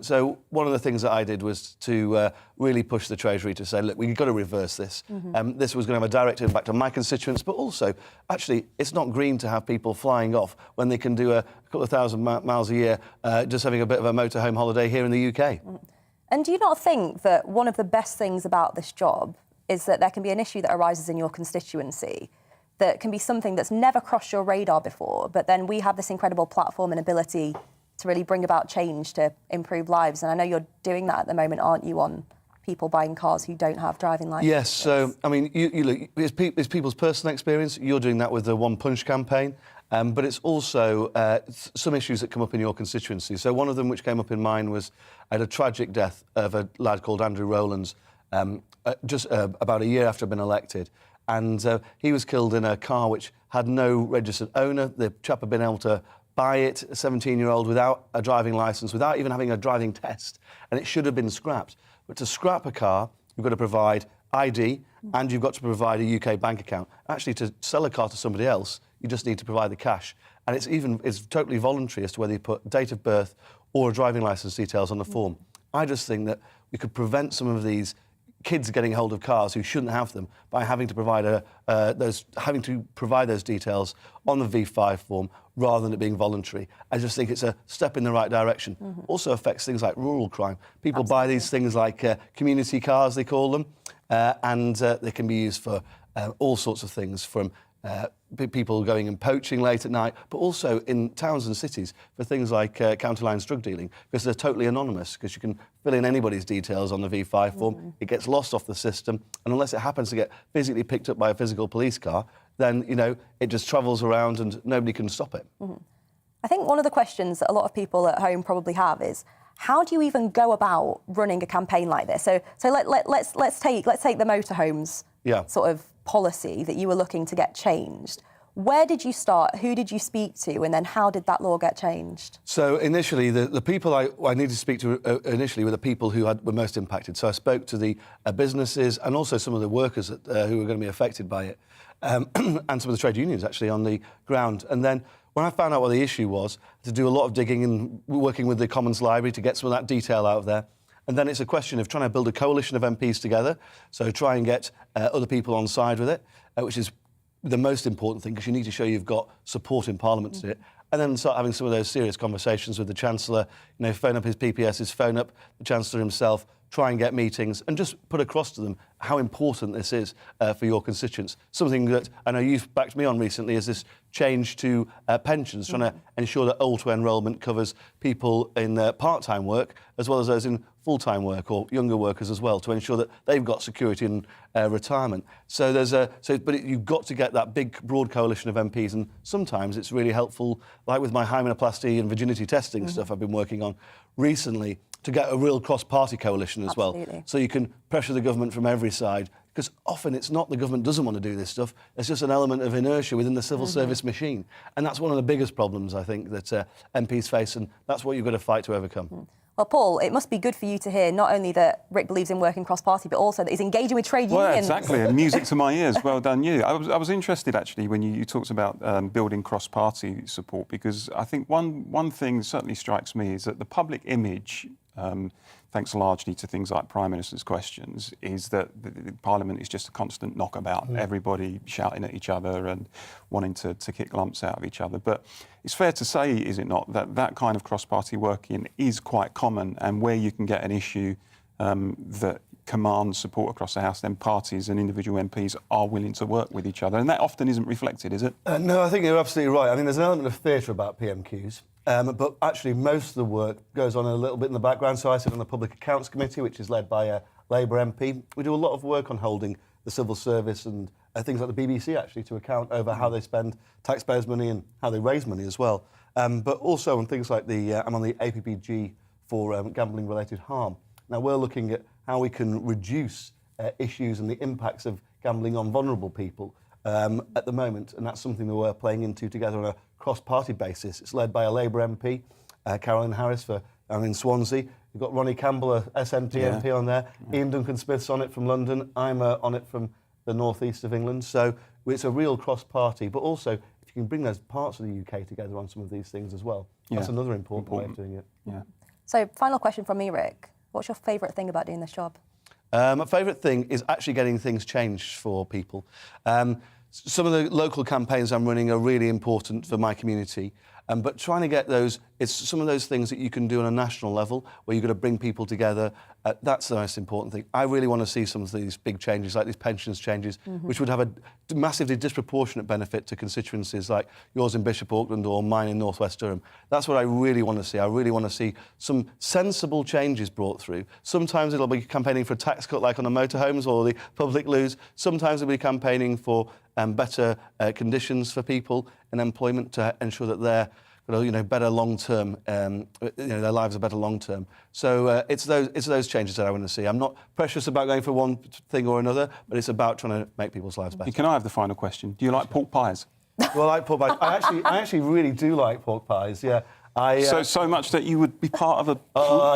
So one of the things that I did was to really push the Treasury to say, look, we've got to reverse this. This was going to have a direct impact on my constituents, but also, actually, it's not green to have people flying off when they can do a couple of thousand miles a year just having a bit of a motorhome holiday here in the UK. And do you not think that one of the best things about this job is that there can be an issue that arises in your constituency that can be something that's never crossed your radar before, but then we have this incredible platform and ability to really bring about change to improve lives? And I know you're doing that at the moment, aren't you, on people buying cars who don't have driving licenses? Yes, so, I mean, you look, it's people's personal experience. You're doing that with the One Punch campaign. But it's also some issues that come up in your constituency. So one of them which came up in mine was I had a tragic death of a lad called Andrew Rowlands just about a year after I'd been elected. And he was killed in a car which had no registered owner. The chap had been able to buy it, a 17-year-old, without a driving licence, without even having a driving test. And it should have been scrapped. But to scrap a car, you've got to provide ID and you've got to provide a UK bank account. Actually, to sell a car to somebody else, you just need to provide the cash. And it's totally voluntary as to whether you put date of birth or driving licence details on the form. I just think that we could prevent some of these kids getting hold of cars who shouldn't have them by having to provide those details on the V5 form rather than it being voluntary. I just think it's a step in the right direction. Also affects things like rural crime. People buy these things like community cars, they call them, and they can be used for all sorts of things, from people going and poaching late at night, but also in towns and cities for things like county lines drug dealing, because they're totally anonymous, because you can fill in anybody's details on the V5 form, it gets lost off the system, and unless it happens to get physically picked up by a physical police car, then, you know, it just travels around and nobody can stop it. I think one of the questions that a lot of people at home probably have is, how do you even go about running a campaign like this? So let's take the motorhomes sort of policy that you were looking to get changed. Where did you start? Who did you speak to? And then how did that law get changed? So initially, the people I needed to speak to initially were the people who were most impacted. So I spoke to the businesses and also some of the workers who were going to be affected by it, and some of the trade unions actually on the ground. And then when I found out what the issue was, to do a lot of digging and working with the Commons Library to get some of that detail out of there. And then it's a question of trying to build a coalition of MPs together, so try and get other people on side with it, which is the most important thing, because you need to show you've got support in Parliament to do it. And then start having some of those serious conversations with the Chancellor, you know, phone up his PPSs, phone up the Chancellor himself, try and get meetings and just put across to them how important this is for your constituents. Something that I know you've backed me on recently is this change to pensions, trying to ensure that auto-enrolment covers people in part-time work as well as those in full-time work or younger workers as well to ensure that they've got security in retirement. So you've got to get that big, broad coalition of MPs, and sometimes it's really helpful, like with my hymenoplasty and virginity testing stuff I've been working on recently, to get a real cross-party coalition as well. So you can pressure the government from every side, because often it's not the government doesn't want to do this stuff, it's just an element of inertia within the civil service machine. And that's one of the biggest problems, I think, that MPs face, and that's what you've got to fight to overcome. Well, Paul, it must be good for you to hear not only that Rick believes in working cross-party, but also that he's engaging with trade unions. Well, exactly, and music to my ears. Well done, you. I was interested, actually, when you talked about building cross-party support, because I think one thing that certainly strikes me is that the public image, thanks largely to things like Prime Minister's questions, is that the Parliament is just a constant knockabout, everybody shouting at each other and wanting to kick lumps out of each other. But it's fair to say, is it not, that kind of cross-party working is quite common, and where you can get an issue that commands support across the House, then parties and individual MPs are willing to work with each other. And that often isn't reflected, is it? No, I think you're absolutely right. I mean, there's an element of theatre about PMQs. But actually, most of the work goes on a little bit in the background. So I sit on the Public Accounts Committee, which is led by a Labour MP. We do a lot of work on holding the civil service and things like the BBC, actually, to account over how they spend taxpayers' money and how they raise money as well. But also on things like I'm on the APPG for gambling-related harm. Now, we're looking at how we can reduce issues and the impacts of gambling on vulnerable people at the moment, and that's something that we're playing into together on a cross-party basis. It's led by a Labour MP, Caroline Harris, in Swansea. You've got Ronnie Campbell, a SNP MP on there. Ian Duncan-Smith's on it from London. I'm on it from the northeast of England. So it's a real cross-party, but also if you can bring those parts of the UK together on some of these things as well, that's another important way of doing it. Yeah. So, final question from me, Rick. What's your favourite thing about doing this job? My favourite thing is actually getting things changed for people. Some of the local campaigns I'm running are really important for my community, but trying to get those, it's some of those things that you can do on a national level where you've got to bring people together. That's the most important thing. I really want to see some of these big changes, like these pensions changes, which would have a massively disproportionate benefit to constituencies like yours in Bishop Auckland or mine in North West Durham. That's what I really want to see. I really want to see some sensible changes brought through. Sometimes it'll be campaigning for a tax cut like on the motorhomes or the public loos. Sometimes it'll be campaigning for better conditions for people in employment to ensure that they're better long-term, their lives are better long-term. So it's those changes that I want to see. I'm not precious about going for one thing or another, but it's about trying to make people's lives better. Can I have the final question? Do you like pork pies? Well, I like pork pies. I actually really do like pork pies, yeah. So much that you would be part of a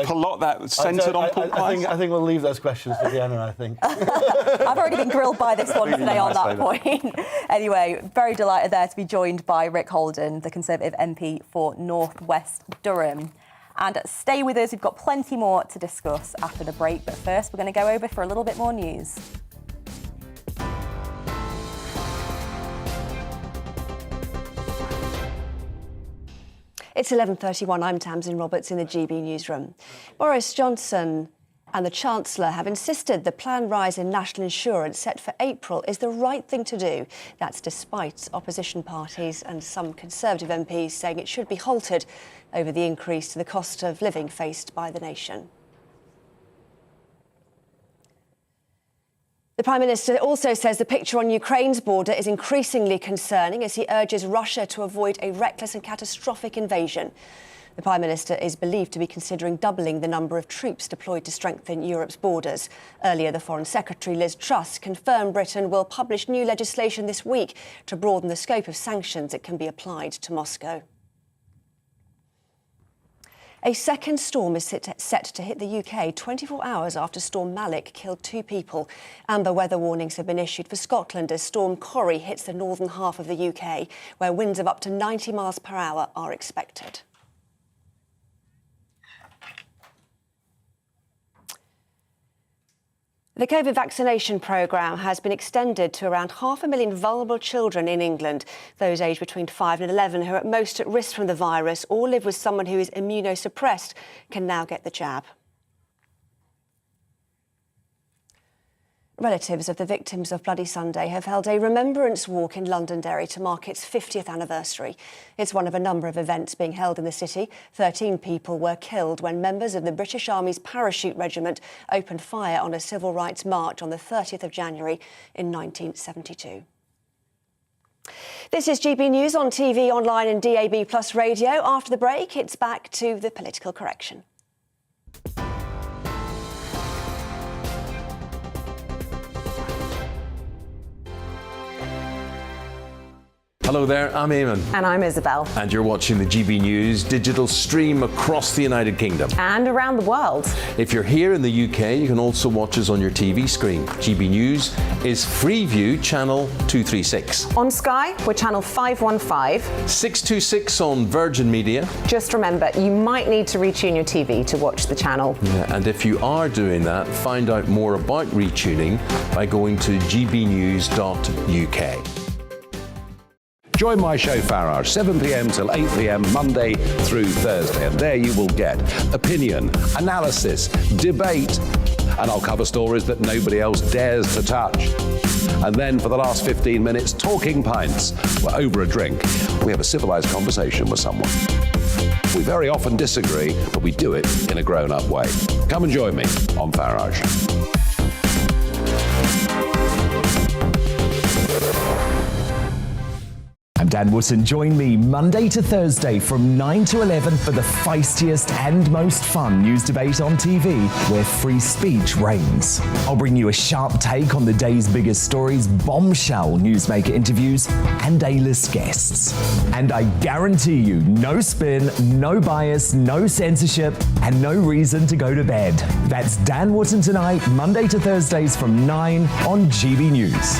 plot that's centred on pork pies? I think we'll leave those questions to Vienna, I think. I've already been grilled by this one today on that point. Anyway, very delighted there to be joined by Rick Holden, the Conservative MP for North West Durham. And stay with us, we've got plenty more to discuss after the break. But first, we're going to go over for a little bit more news. It's 11:31. I'm Tamsin Roberts in the GB newsroom. Boris Johnson and the Chancellor have insisted the planned rise in national insurance set for April is the right thing to do. That's despite opposition parties and some Conservative MPs saying it should be halted over the increase to the cost of living faced by the nation. The Prime Minister also says the picture on Ukraine's border is increasingly concerning as he urges Russia to avoid a reckless and catastrophic invasion. The Prime Minister is believed to be considering doubling the number of troops deployed to strengthen Europe's borders. Earlier, the Foreign Secretary Liz Truss confirmed Britain will publish new legislation this week to broaden the scope of sanctions that can be applied to Moscow. A second storm is set to hit the UK 24 hours after Storm Malik killed 2 people. Amber weather warnings have been issued for Scotland as Storm Corrie hits the northern half of the UK, where winds of up to 90 miles per hour are expected. The COVID vaccination programme has been extended to around 500,000 vulnerable children in England. Those aged between 5 and 11 who are at most at risk from the virus or live with someone who is immunosuppressed can now get the jab. Relatives of the victims of Bloody Sunday have held a remembrance walk in Londonderry to mark its 50th anniversary. It's one of a number of events being held in the city. 13 people were killed when members of the British Army's Parachute Regiment opened fire on a civil rights march on the 30th of January in 1972. This is GB News on TV, online and DAB+ radio. After the break, it's back to the political correction. Hello there, I'm Eamon. And I'm Isabel. And you're watching the GB News digital stream across the United Kingdom. And around the world. If you're here in the UK, you can also watch us on your TV screen. GB News is Freeview Channel 236. On Sky, we're Channel 515. 626 on Virgin Media. Just remember, you might need to retune your TV to watch the channel. Yeah, and if you are doing that, find out more about retuning by going to gbnews.uk. Join my show Farage, 7 p.m. till 8 p.m. Monday through Thursday. And there you will get opinion, analysis, debate, and I'll cover stories that nobody else dares to touch. And then for the last 15 minutes, talking pints. We're over a drink. We have a civilized conversation with someone. We very often disagree, but we do it in a grown-up way. Come and join me on Farage. I'm Dan Wootton. Join me Monday to Thursday from 9 to 11 for the feistiest and most fun news debate on TV, where free speech reigns. I'll bring you a sharp take on the day's biggest stories, bombshell newsmaker interviews, and A-list guests. And I guarantee you, no spin, no bias, no censorship, and no reason to go to bed. That's Dan Wootton tonight, Monday to Thursdays from 9 on GB News.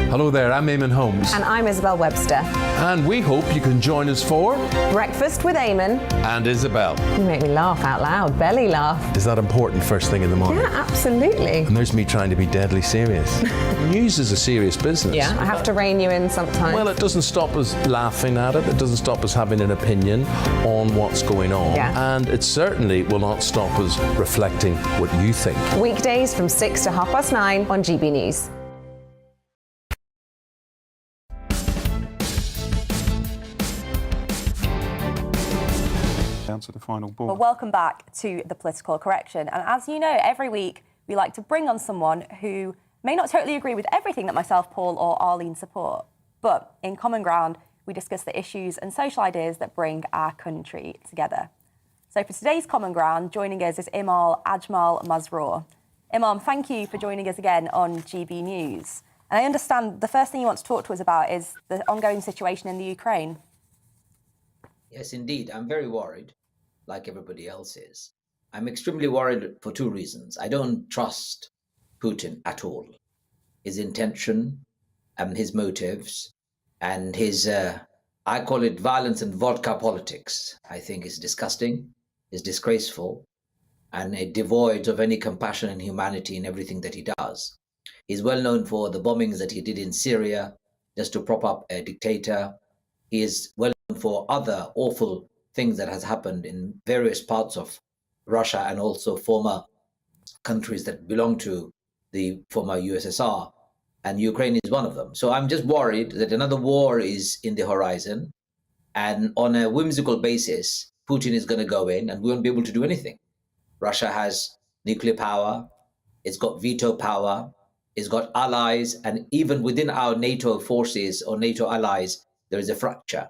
Hello there, I'm Eamon Holmes. And I'm Isabel Webster. And we hope you can join us for Breakfast with Eamon and Isabel. You make me laugh out loud, belly laugh. Is that important first thing in the morning? Yeah, absolutely. And there's me trying to be deadly serious. News is a serious business. Yeah, I have to rein you in sometimes. Well, it doesn't stop us laughing at it. It doesn't stop us having an opinion on what's going on. Yeah. And it certainly will not stop us reflecting what you think. Weekdays from 6 to 9:30 on GB News. To the final ball. Well, welcome back to the political correction. And as you know, every week we like to bring on someone who may not totally agree with everything that myself, Paul, or Arlene support. But in Common Ground, we discuss the issues and social ideas that bring our country together. So for today's Common Ground, joining us is Imal Ajmal Mazroor. Imam, thank you for joining us again on GB News. And I understand the first thing you want to talk to us about is the ongoing situation in the Ukraine. Yes, indeed. I'm very worried, like everybody else is. I'm extremely worried for two reasons. I don't trust Putin at all. His intention and his motives and his, I call it violence and vodka politics, I think is disgusting, is disgraceful, and devoid of any compassion and humanity in everything that he does. He's well known for the bombings that he did in Syria just to prop up a dictator. He is well known for other awful things that has happened in various parts of Russia and also former countries that belong to the former USSR, and Ukraine is one of them. So I'm just worried that another war is in the horizon, and on a whimsical basis, Putin is going to go in and we won't be able to do anything. Russia has nuclear power, it's got veto power, it's got allies, and even within our NATO forces or NATO allies, there is a fracture.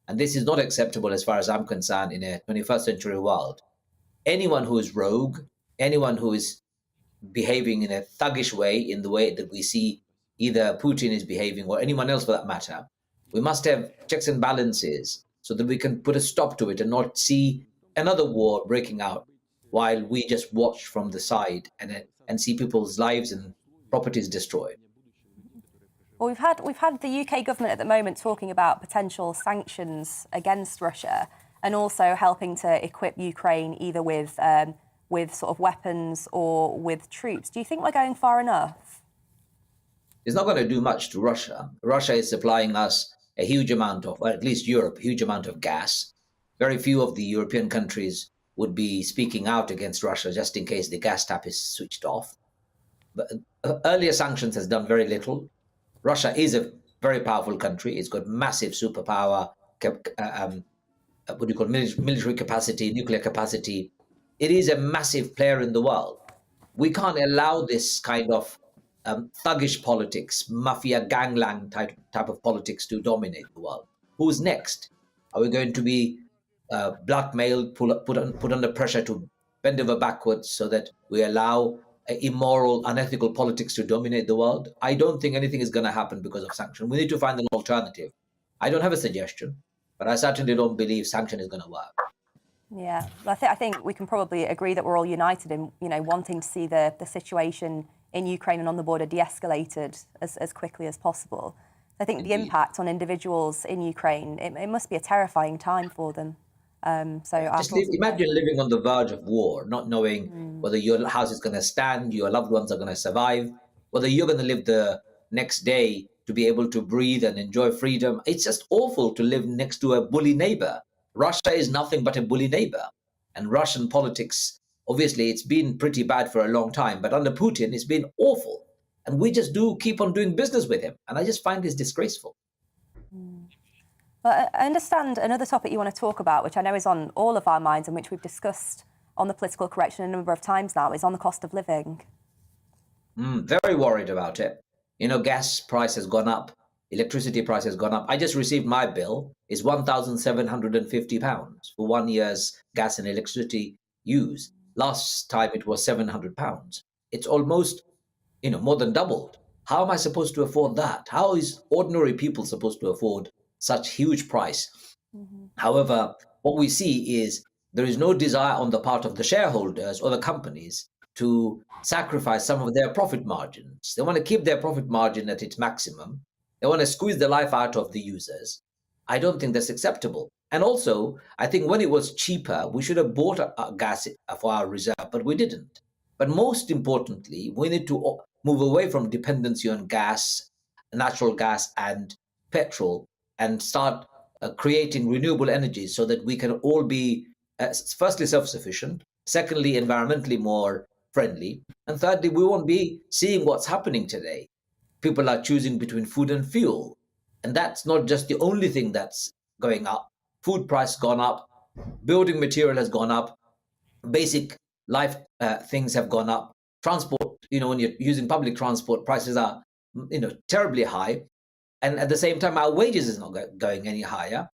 And this is not acceptable as far as I'm concerned in a 21st century world. Anyone who is rogue, anyone who is behaving in a thuggish way, in the way that we see either Putin is behaving or anyone else for that matter, we must have checks and balances so that we can put a stop to it and not see another war breaking out while we just watch from the side and see people's lives and properties destroyed. Well, we've had the UK government at the moment talking about potential sanctions against Russia and also helping to equip Ukraine either with sort of weapons or with troops. Do you think we're going far enough? It's not going to do much to Russia. Russia is supplying us a huge amount of, or at least Europe, a huge amount of gas. Very few of the European countries would be speaking out against Russia just in case the gas tap is switched off. But earlier sanctions has done very little. Russia is a very powerful country. It's got massive superpower, military capacity, nuclear capacity. It is a massive player in the world. We can't allow this kind of thuggish politics, mafia gangland type of politics to dominate the world. Who's next? Are we going to be blackmailed, put under pressure to bend over backwards so that we allow immoral, unethical politics to dominate the world? I don't think anything is going to happen because of sanction. We need to find an alternative. I don't have a suggestion, but I certainly don't believe sanction is going to work. Yeah, I think we can probably agree that we're all united in, wanting to see the situation in Ukraine and on the border de-escalated as quickly as possible. I think the impact on individuals in Ukraine, it must be a terrifying time for them. Imagine living on the verge of war, not knowing whether your house is going to stand, your loved ones are going to survive, whether you're going to live the next day to be able to breathe and enjoy freedom. It's just awful to live next to a bully neighbor. Russia is nothing but a bully neighbor. And Russian politics, obviously, it's been pretty bad for a long time. But under Putin, it's been awful. And we just keep on doing business with him. And I just find this disgraceful. Well, I understand another topic you want to talk about, which I know is on all of our minds and which we've discussed on the Political Correction a number of times now, is on the cost of living. Very worried about it. Gas price has gone up. Electricity price has gone up. I just received my bill. It's £1,750 for 1 year's gas and electricity use. Last time it was £700. It's almost, more than doubled. How am I supposed to afford that? How is ordinary people supposed to afford such huge price? However, what we see is there is no desire on the part of the shareholders or the companies to sacrifice some of their profit margins. They want to keep their profit margin at its maximum. They want to squeeze the life out of the users. I don't think that's acceptable. And also, I think when it was cheaper, we should have bought gas for our reserve, but we didn't. But most importantly, we need to move away from dependency on gas, natural gas and petrol, and start creating renewable energies so that we can all be, firstly, self-sufficient, secondly, environmentally more friendly, and thirdly, we won't be seeing what's happening today. People are choosing between food and fuel. And that's not just the only thing that's going up. Food price has gone up, building material has gone up, basic life things have gone up. Transport, when you're using public transport, prices are, terribly high. And at the same time, our wages is not going any higher.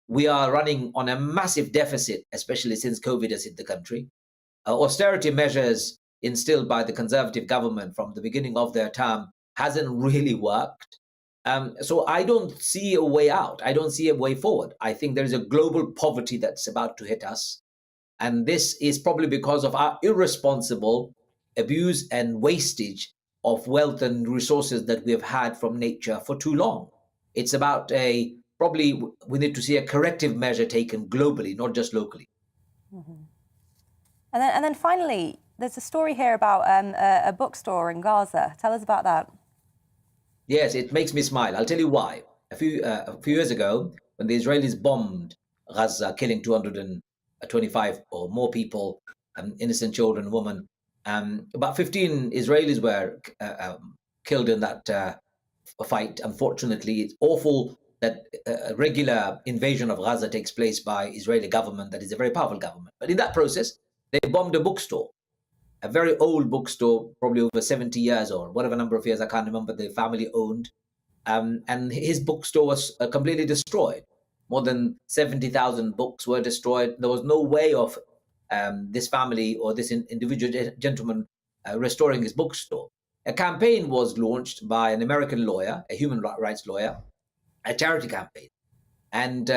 We are running on a massive deficit, especially since COVID has hit the country. Austerity measures instilled by the Conservative government from the beginning of their term hasn't really worked. So I don't see a way out. I don't see a way forward. I think there is a global poverty that's about to hit us. And this is probably because of our irresponsible abuse and wastage of wealth and resources that we have had from nature for too long. It's about probably we need to see a corrective measure taken globally, not just locally. And then finally, there's a story here about a bookstore in Gaza. Tell us about that. Yes, it makes me smile. I'll tell you why. A few years ago, when the Israelis bombed Gaza, killing 225 or more people, innocent children, women, about 15 Israelis were killed in that fight. Unfortunately, it's awful that a regular invasion of Gaza takes place by Israeli government that is a very powerful government. But in that process, they bombed a bookstore, a very old bookstore, probably over 70 years or whatever number of years, I can't remember, the family owned. And his bookstore was completely destroyed. More than 70,000 books were destroyed. There was no way of this family or this individual gentleman restoring his bookstore. A campaign was launched by an American lawyer, a human rights lawyer, a charity campaign. And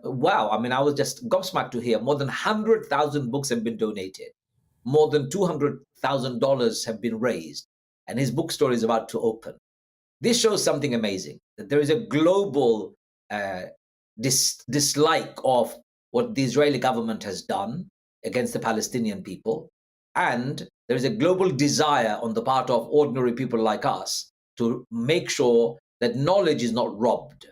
wow, I mean, I was just gobsmacked to hear more than 100,000 books have been donated. More than $200,000 have been raised. And his bookstore is about to open. This shows something amazing, that there is a global dislike of what the Israeli government has done against the Palestinian people. And there is a global desire on the part of ordinary people like us to make sure that knowledge is not robbed.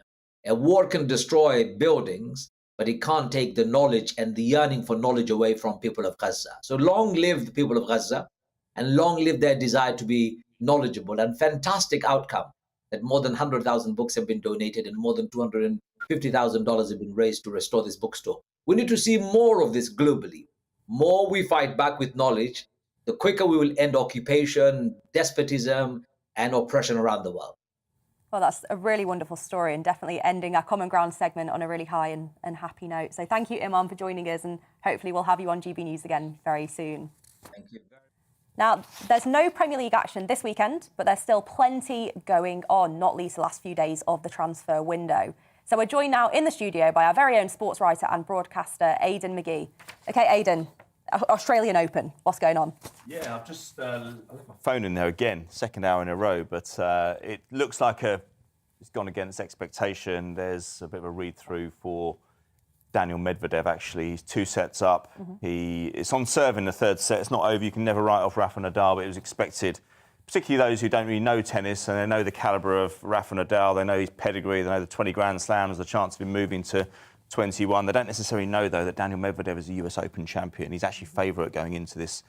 A war can destroy buildings, but it can't take the knowledge and the yearning for knowledge away from people of Gaza. So long live the people of Gaza, and long live their desire to be knowledgeable, and fantastic outcome that more than 100,000 books have been donated and more than $250,000 have been raised to restore this bookstore. We need to see more of this globally. More we fight back with knowledge, the quicker we will end occupation, despotism, and oppression around the world. Well, that's a really wonderful story, and definitely ending our Common Ground segment on a really high and happy note. So thank you, Imam, for joining us, and hopefully we'll have you on GB News again very soon. Thank you. Now, there's no Premier League action this weekend, but there's still plenty going on, not least the last few days of the transfer window. So we're joined now in the studio by our very own sports writer and broadcaster, Aidan McGee. OK, Aidan, Australian Open, what's going on? Yeah, I've just left my phone in there again, second hour in a row, but it looks like it's gone against expectation. There's a bit of a read-through for Daniel Medvedev, actually. He's 2 sets up. It's on serve in the third set. It's not over. You can never write off Rafa Nadal, but it was expected, particularly those who don't really know tennis and they know the calibre of Rafa Nadal, they know his pedigree, they know the 20 Grand Slams, the chance of him moving to 21. They don't necessarily know, though, that Daniel Medvedev is a US Open champion. He's actually favourite going into this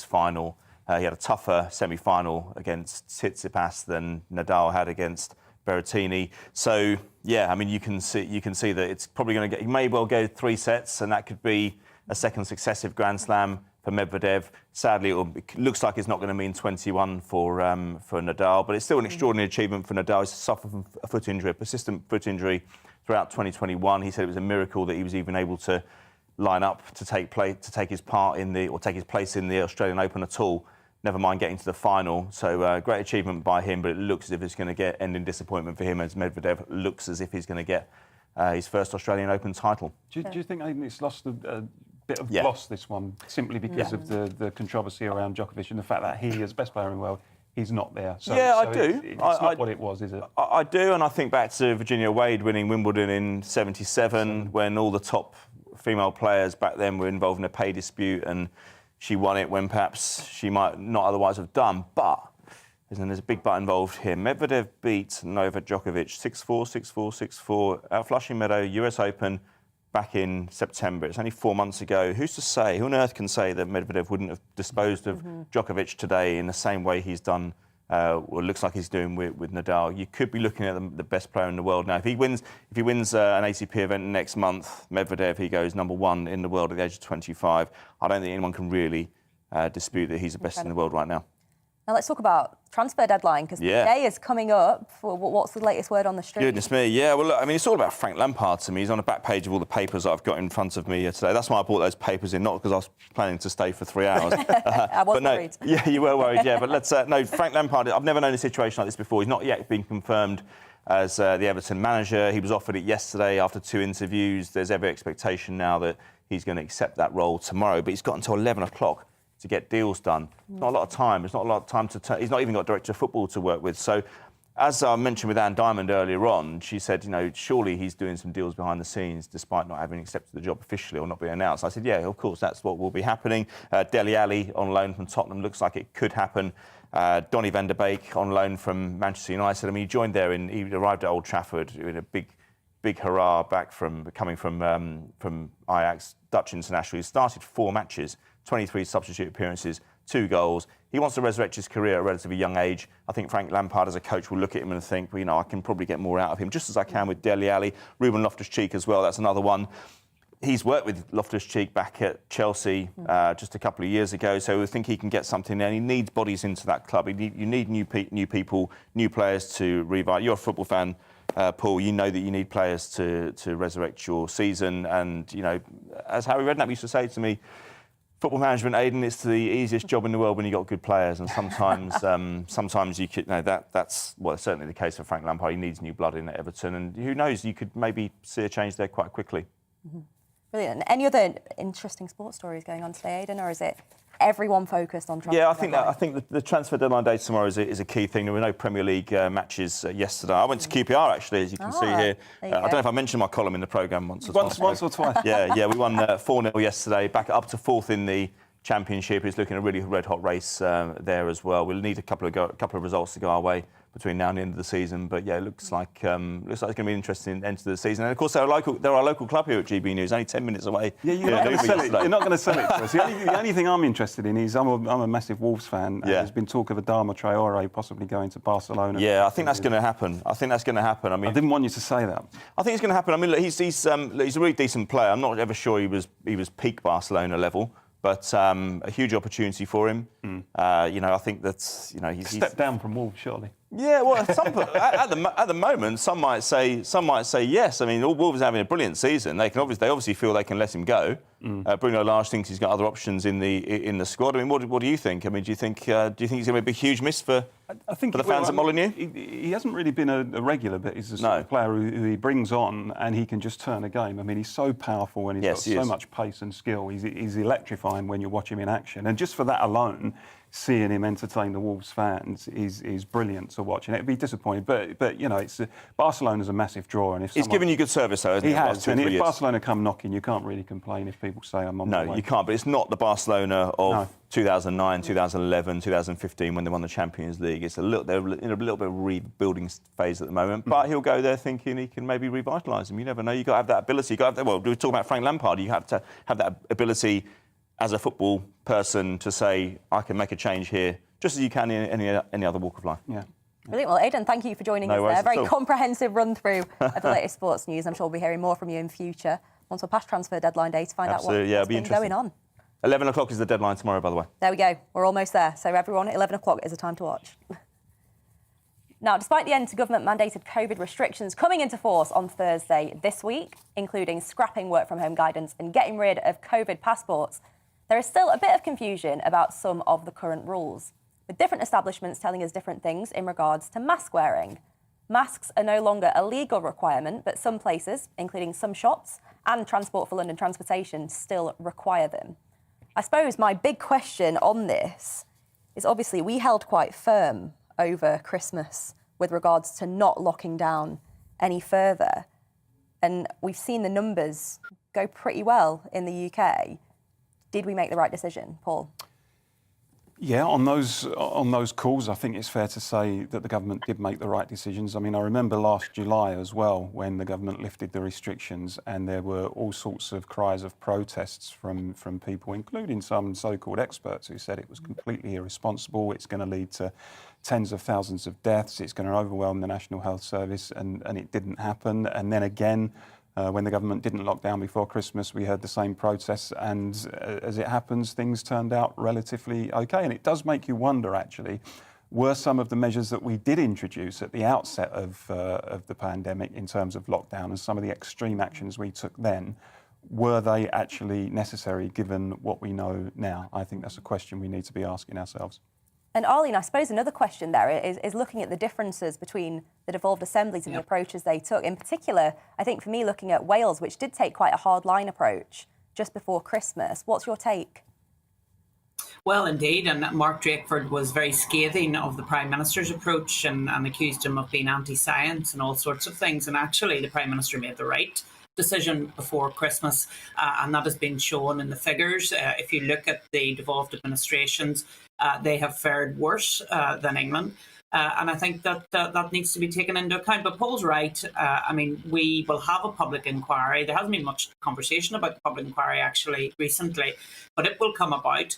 final. He had a tougher semi-final against Tsitsipas than Nadal had against Berrettini. So, yeah, I mean, you can see that it's probably going to he may well go 3 sets, and that could be a second successive Grand Slam for Medvedev. Sadly, it looks like it's not going to mean 21 for Nadal, but it's still an extraordinary achievement for Nadal. He's suffered from a foot injury, a persistent foot injury throughout 2021. He said it was a miracle that he was even able to line up to take his place in the Australian Open at all. Never mind getting to the final. So great achievement by him, but it looks as if it's going to end in disappointment for him, as Medvedev looks as if he's going to get his first Australian Open title. Do you think it's lost a bit of gloss, this one, simply because of the controversy around Djokovic and the fact that he, as best player in the world, he's not there? I do. It's not what it was, is it? I do, and I think back to Virginia Wade winning Wimbledon in '77, when all the top female players back then were involved in a pay dispute, and she won it when perhaps she might not otherwise have done. But there's a big but involved here. Medvedev beat Novak Djokovic 6-4, 6-4, 6-4 at Flushing Meadow US Open back in September. It's only 4 months ago. Who's to say, who on earth can say that Medvedev wouldn't have disposed of Djokovic today in the same way he's done, or looks like he's doing with Nadal? You could be looking at the best player in the world now. If he wins an ATP event next month, Medvedev, he goes #1 in the world at the age of 25. I don't think anyone can really dispute that he's the best in the world right now. Now let's talk about transfer deadline, because the day is coming up. What's the latest word on the street? Goodness me, yeah. Well, look, I mean, it's all about Frank Lampard to me. He's on the back page of all the papers that I've got in front of me here today. That's why I brought those papers in, not because I was planning to stay for 3 hours. I was worried. Yeah, you were worried, yeah. But let's Frank Lampard, I've never known a situation like this before. He's not yet been confirmed as the Everton manager. He was offered it yesterday after 2 interviews. There's every expectation now that he's going to accept that role tomorrow. But he's got until 11 o'clock to get deals done. Not a lot of time. It's not a lot of time he's not even got director of football to work with. So, as I mentioned with Anne Diamond earlier on, she said, surely he's doing some deals behind the scenes despite not having accepted the job officially or not being announced. I said, yeah, of course, that's what will be happening. Dele Alli on loan from Tottenham looks like it could happen. Donny van der Beek on loan from Manchester United. I mean, he joined there he arrived at Old Trafford in a big hurrah coming from Ajax, Dutch international. He started 4 matches, 23 substitute appearances, 2 goals. He wants to resurrect his career at a relatively young age. I think Frank Lampard, as a coach, will look at him and think, well, I can probably get more out of him, just as I can with Dele Alli. Ruben Loftus-Cheek as well, that's another one. He's worked with Loftus-Cheek back at Chelsea just a couple of years ago, so I think he can get something there. He needs bodies into that club. You need new people, new players to revive. You're a football fan, Paul. You know that you need players to resurrect your season. And, as Harry Redknapp used to say to me, football management, Aidan, it's the easiest job in the world when you've got good players. And sometimes you could, that's certainly the case for Frank Lampard. He needs new blood in at Everton. And who knows, you could maybe see a change there quite quickly. Brilliant. Any other interesting sports stories going on today, Aidan, or is it everyone focused on transfer? Yeah, I think the transfer deadline day tomorrow is a key thing. There were no Premier League matches yesterday. I went to QPR, actually, as you can see here. I don't know if I mentioned my column in the programme once or twice. Once or twice. Yeah, we won 4-0 yesterday, back up to 4th in the Championship. It's looking a really red-hot race there as well. We'll need a couple of results to go our way between now and the end of the season. But yeah, it looks like it's going to be an interesting end to the season. And of course, they're our local club here at GB News, only 10 minutes away. Yeah, you're not going to sell it. You're not going to sell it to us. The only thing I'm interested in is I'm a massive Wolves fan. Yeah. There's been talk of Adama Traore possibly going to Barcelona. Yeah, I think that's going to happen. I mean, I didn't want you to say that. I think it's going to happen. I mean, look, he's a really decent player. I'm not ever sure he was peak Barcelona level. But a huge opportunity for him. I think that's he's stepped down from Wolves, surely. Yeah, well, at the moment, some might say yes. I mean, Wolves are having a brilliant season. They obviously feel they can let him go. Bruno Lage thinks he's got other options in the squad. I mean, what do you think? I mean, do you think he's going to be a big, huge miss for the fans at Molineux? He hasn't really been a regular, but he's a sort of player who he brings on and he can just turn a game. I mean, he's so powerful and he's got so much pace and skill. He's electrifying when you watch him in action. And just for that alone, seeing him entertain the Wolves fans is brilliant to watch. And it'd be disappointing, but it's Barcelona's a massive draw. And if he's given you good service, though, hasn't he? He has. And if Barcelona come knocking, you can't really complain if people say I'm on the way. No, you can't. But it's not the Barcelona of 2009, 2011, 2015 when they won the Champions League. They're in a little bit of rebuilding phase at the moment. But he'll go there thinking he can maybe revitalise them. You never know. You've got to have that ability. We were talking about Frank Lampard. You have to have that ability as a football person to say, I can make a change here, just as you can in any other walk of life. Yeah. Brilliant. Well, Aidan, thank you for joining us there. A very comprehensive run-through of the latest sports news. I'm sure we'll be hearing more from you in future once we're past transfer deadline day to find out what's been going on. 11 o'clock is the deadline tomorrow, by the way. There we go. We're almost there. So everyone, 11 o'clock is the time to watch. Now, despite the end to government-mandated COVID restrictions coming into force on Thursday this week, including scrapping work-from-home guidance and getting rid of COVID passports, there is still a bit of confusion about some of the current rules, with different establishments telling us different things in regards to mask wearing. Masks are no longer a legal requirement, but some places, including some shops and Transport for London Transportation, still require them. I suppose my big question on this is obviously we held quite firm over Christmas with regards to not locking down any further. And we've seen the numbers go pretty well in the UK. Did we make the right decision, Paul? Yeah, on those calls, I think it's fair to say that the government did make the right decisions. I mean, I remember last July as well, when the government lifted the restrictions and there were all sorts of cries of protests from people, including some so-called experts who said it was completely irresponsible, it's going to lead to tens of thousands of deaths, it's going to overwhelm the National Health Service, and it didn't happen. And then again, when the government didn't lock down before Christmas, we heard the same protests, and as it happens, things turned out relatively okay. And it does make you wonder, actually, were some of the measures that we did introduce at the outset of the pandemic in terms of lockdown and some of the extreme actions we took then, were they actually necessary given what we know now? I think that's a question we need to be asking ourselves. And Arlene, I suppose another question there is looking at the differences between the devolved assemblies and the approaches they took. In particular, I think for me, looking at Wales, which did take quite a hard-line approach just before Christmas. What's your take? Well, indeed, and Mark Drakeford was very scathing of the Prime Minister's approach and accused him of being anti-science and all sorts of things. And actually, the Prime Minister made the right decision before Christmas, and that has been shown in the figures. If you look at the devolved administrations, they have fared worse than England. And I think that needs to be taken into account. But Paul's right. I mean, we will have a public inquiry. There hasn't been much conversation about the public inquiry actually recently, but it will come about.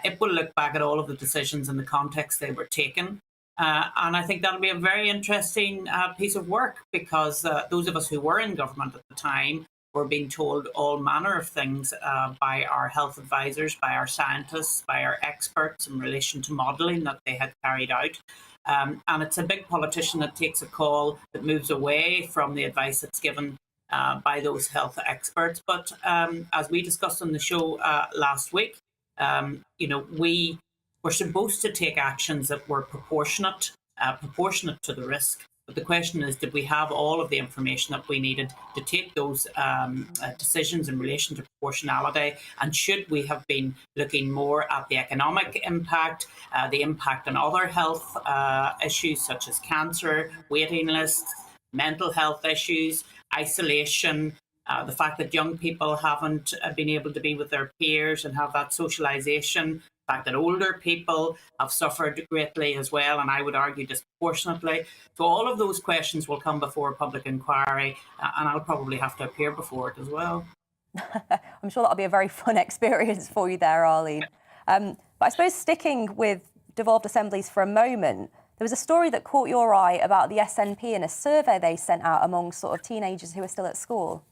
It will look back at all of the decisions in the context they were taken. And I think that'll be a very interesting piece of work, because those of us who were in government at the time were being told all manner of things by our health advisors, by our scientists, by our experts in relation to modelling that they had carried out. And it's a big politician that takes a call that moves away from the advice that's given by those health experts. But as we discussed on the show last week, we were supposed to take actions that were proportionate to the risk. But the question is, did we have all of the information that we needed to take those decisions in relation to proportionality? And should we have been looking more at the economic impact, the impact on other health issues such as cancer, waiting lists, mental health issues, isolation, The fact that young people haven't been able to be with their peers and have that socialisation, the fact that older people have suffered greatly as well, and I would argue disproportionately. So all of those questions will come before a public inquiry, and I'll probably have to appear before it as well. I'm sure that'll be a very fun experience for you there, Arlene. But I suppose sticking with devolved assemblies for a moment, there was a story that caught your eye about the SNP in a survey they sent out among sort of teenagers who are still at school.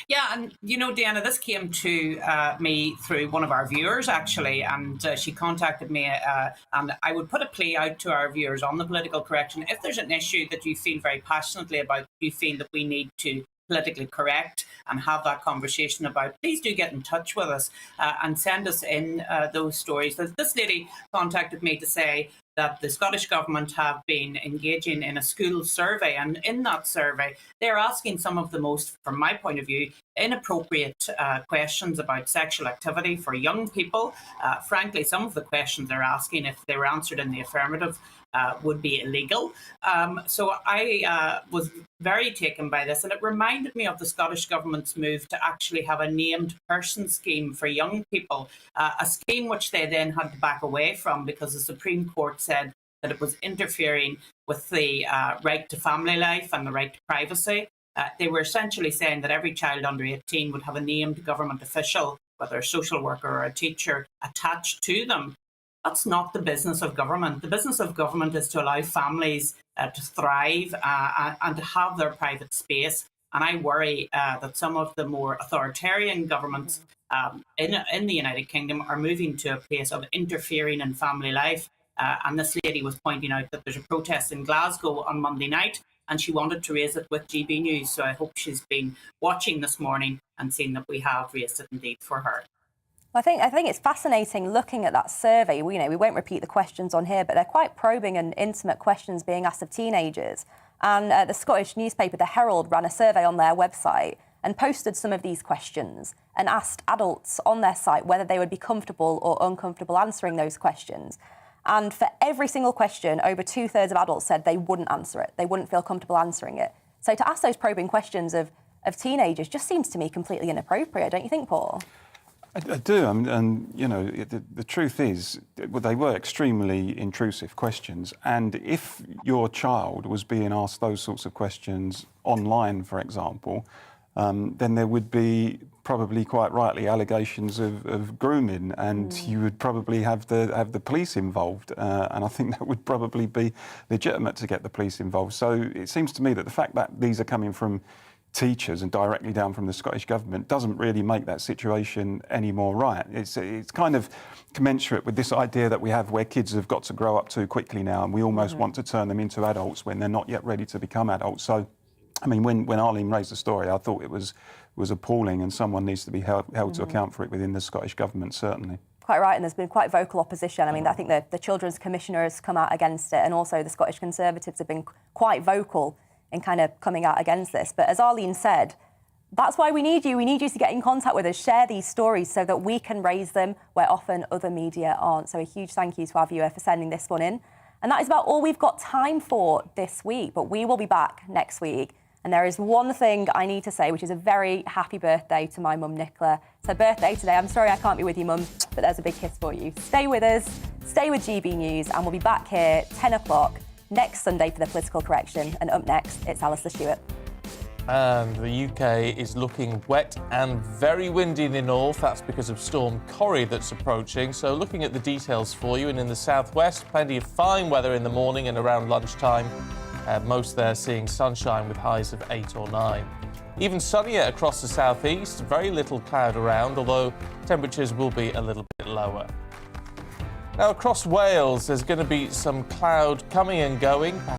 Yeah, and you know, Deanna, this came to me through one of our viewers, actually, and she contacted me, and I would put a plea out to our viewers on the political correction. If there's an issue that you feel very passionately about, you feel that we need to politically correct and have that conversation about, please do get in touch with us and send us in those stories. This lady contacted me to say that the Scottish Government have been engaging in a school survey, and in that survey they're asking some of the most, from my point of view, inappropriate questions about sexual activity for young people. Frankly, some of the questions they're asking, if they were answered in the affirmative, would be illegal. So I was very taken by this, and it reminded me of the Scottish Government's move to actually have a named person scheme for young people, a scheme which they then had to back away from because the Supreme Court said that it was interfering with the right to family life and the right to privacy. They were essentially saying that every child under 18 would have a named government official, whether a social worker or a teacher, attached to them. That's not the business of government. The business of government is to allow families to thrive and to have their private space. And I worry that some of the more authoritarian governments in the United Kingdom are moving to a place of interfering in family life. And this lady was pointing out that there's a protest in Glasgow on Monday night, and she wanted to raise it with GB News. So I hope she's been watching this morning and seen that we have raised it indeed for her. I think it's fascinating looking at that survey. We won't repeat the questions on here, but they're quite probing and intimate questions being asked of teenagers. And the Scottish newspaper, The Herald, ran a survey on their website and posted some of these questions and asked adults on their site whether they would be comfortable or uncomfortable answering those questions. And for every single question, over 2/3 of adults said they wouldn't answer it. They wouldn't feel comfortable answering it. So to ask those probing questions of teenagers just seems to me completely inappropriate, don't you think, Paul? I do, and you know, the truth is, they were extremely intrusive questions. And if your child was being asked those sorts of questions online, for example, then there would be probably quite rightly allegations of grooming, and you would probably have the police involved. And I think that would probably be legitimate to get the police involved. So it seems to me that the fact that these are coming from teachers and directly down from the Scottish Government doesn't really make that situation any more right. It's kind of commensurate with this idea that we have where kids have got to grow up too quickly now, and we almost want to turn them into adults when they're not yet ready to become adults. So, I mean, when Arlene raised the story, I thought it was appalling, and someone needs to be held to account for it within the Scottish Government, certainly. Quite right, and there's been quite vocal opposition. I mean, I think the Children's Commissioner has come out against it, and also the Scottish Conservatives have been quite vocal in kind of coming out against this. But as Arlene said, that's why we need you. We need you to get in contact with us, share these stories so that we can raise them where often other media aren't. So a huge thank you to our viewer for sending this one in. And that is about all we've got time for this week, but we will be back next week. And there is one thing I need to say, which is a very happy birthday to my mum, Nicola. It's her birthday today. I'm sorry I can't be with you, Mum, but there's a big kiss for you. Stay with us, stay with GB News, and we'll be back here 10 o'clock next Sunday for the political correction. And up next, it's Alistair Stewart. And the UK is looking wet and very windy in the north. That's because of Storm Corrie that's approaching. So looking at the details for you, and in the southwest, plenty of fine weather in the morning and around lunchtime. Most there seeing sunshine with highs of 8 or 9. Even sunnier across the southeast, very little cloud around, although temperatures will be a little bit lower. Now across Wales, there's going to be some cloud coming and going.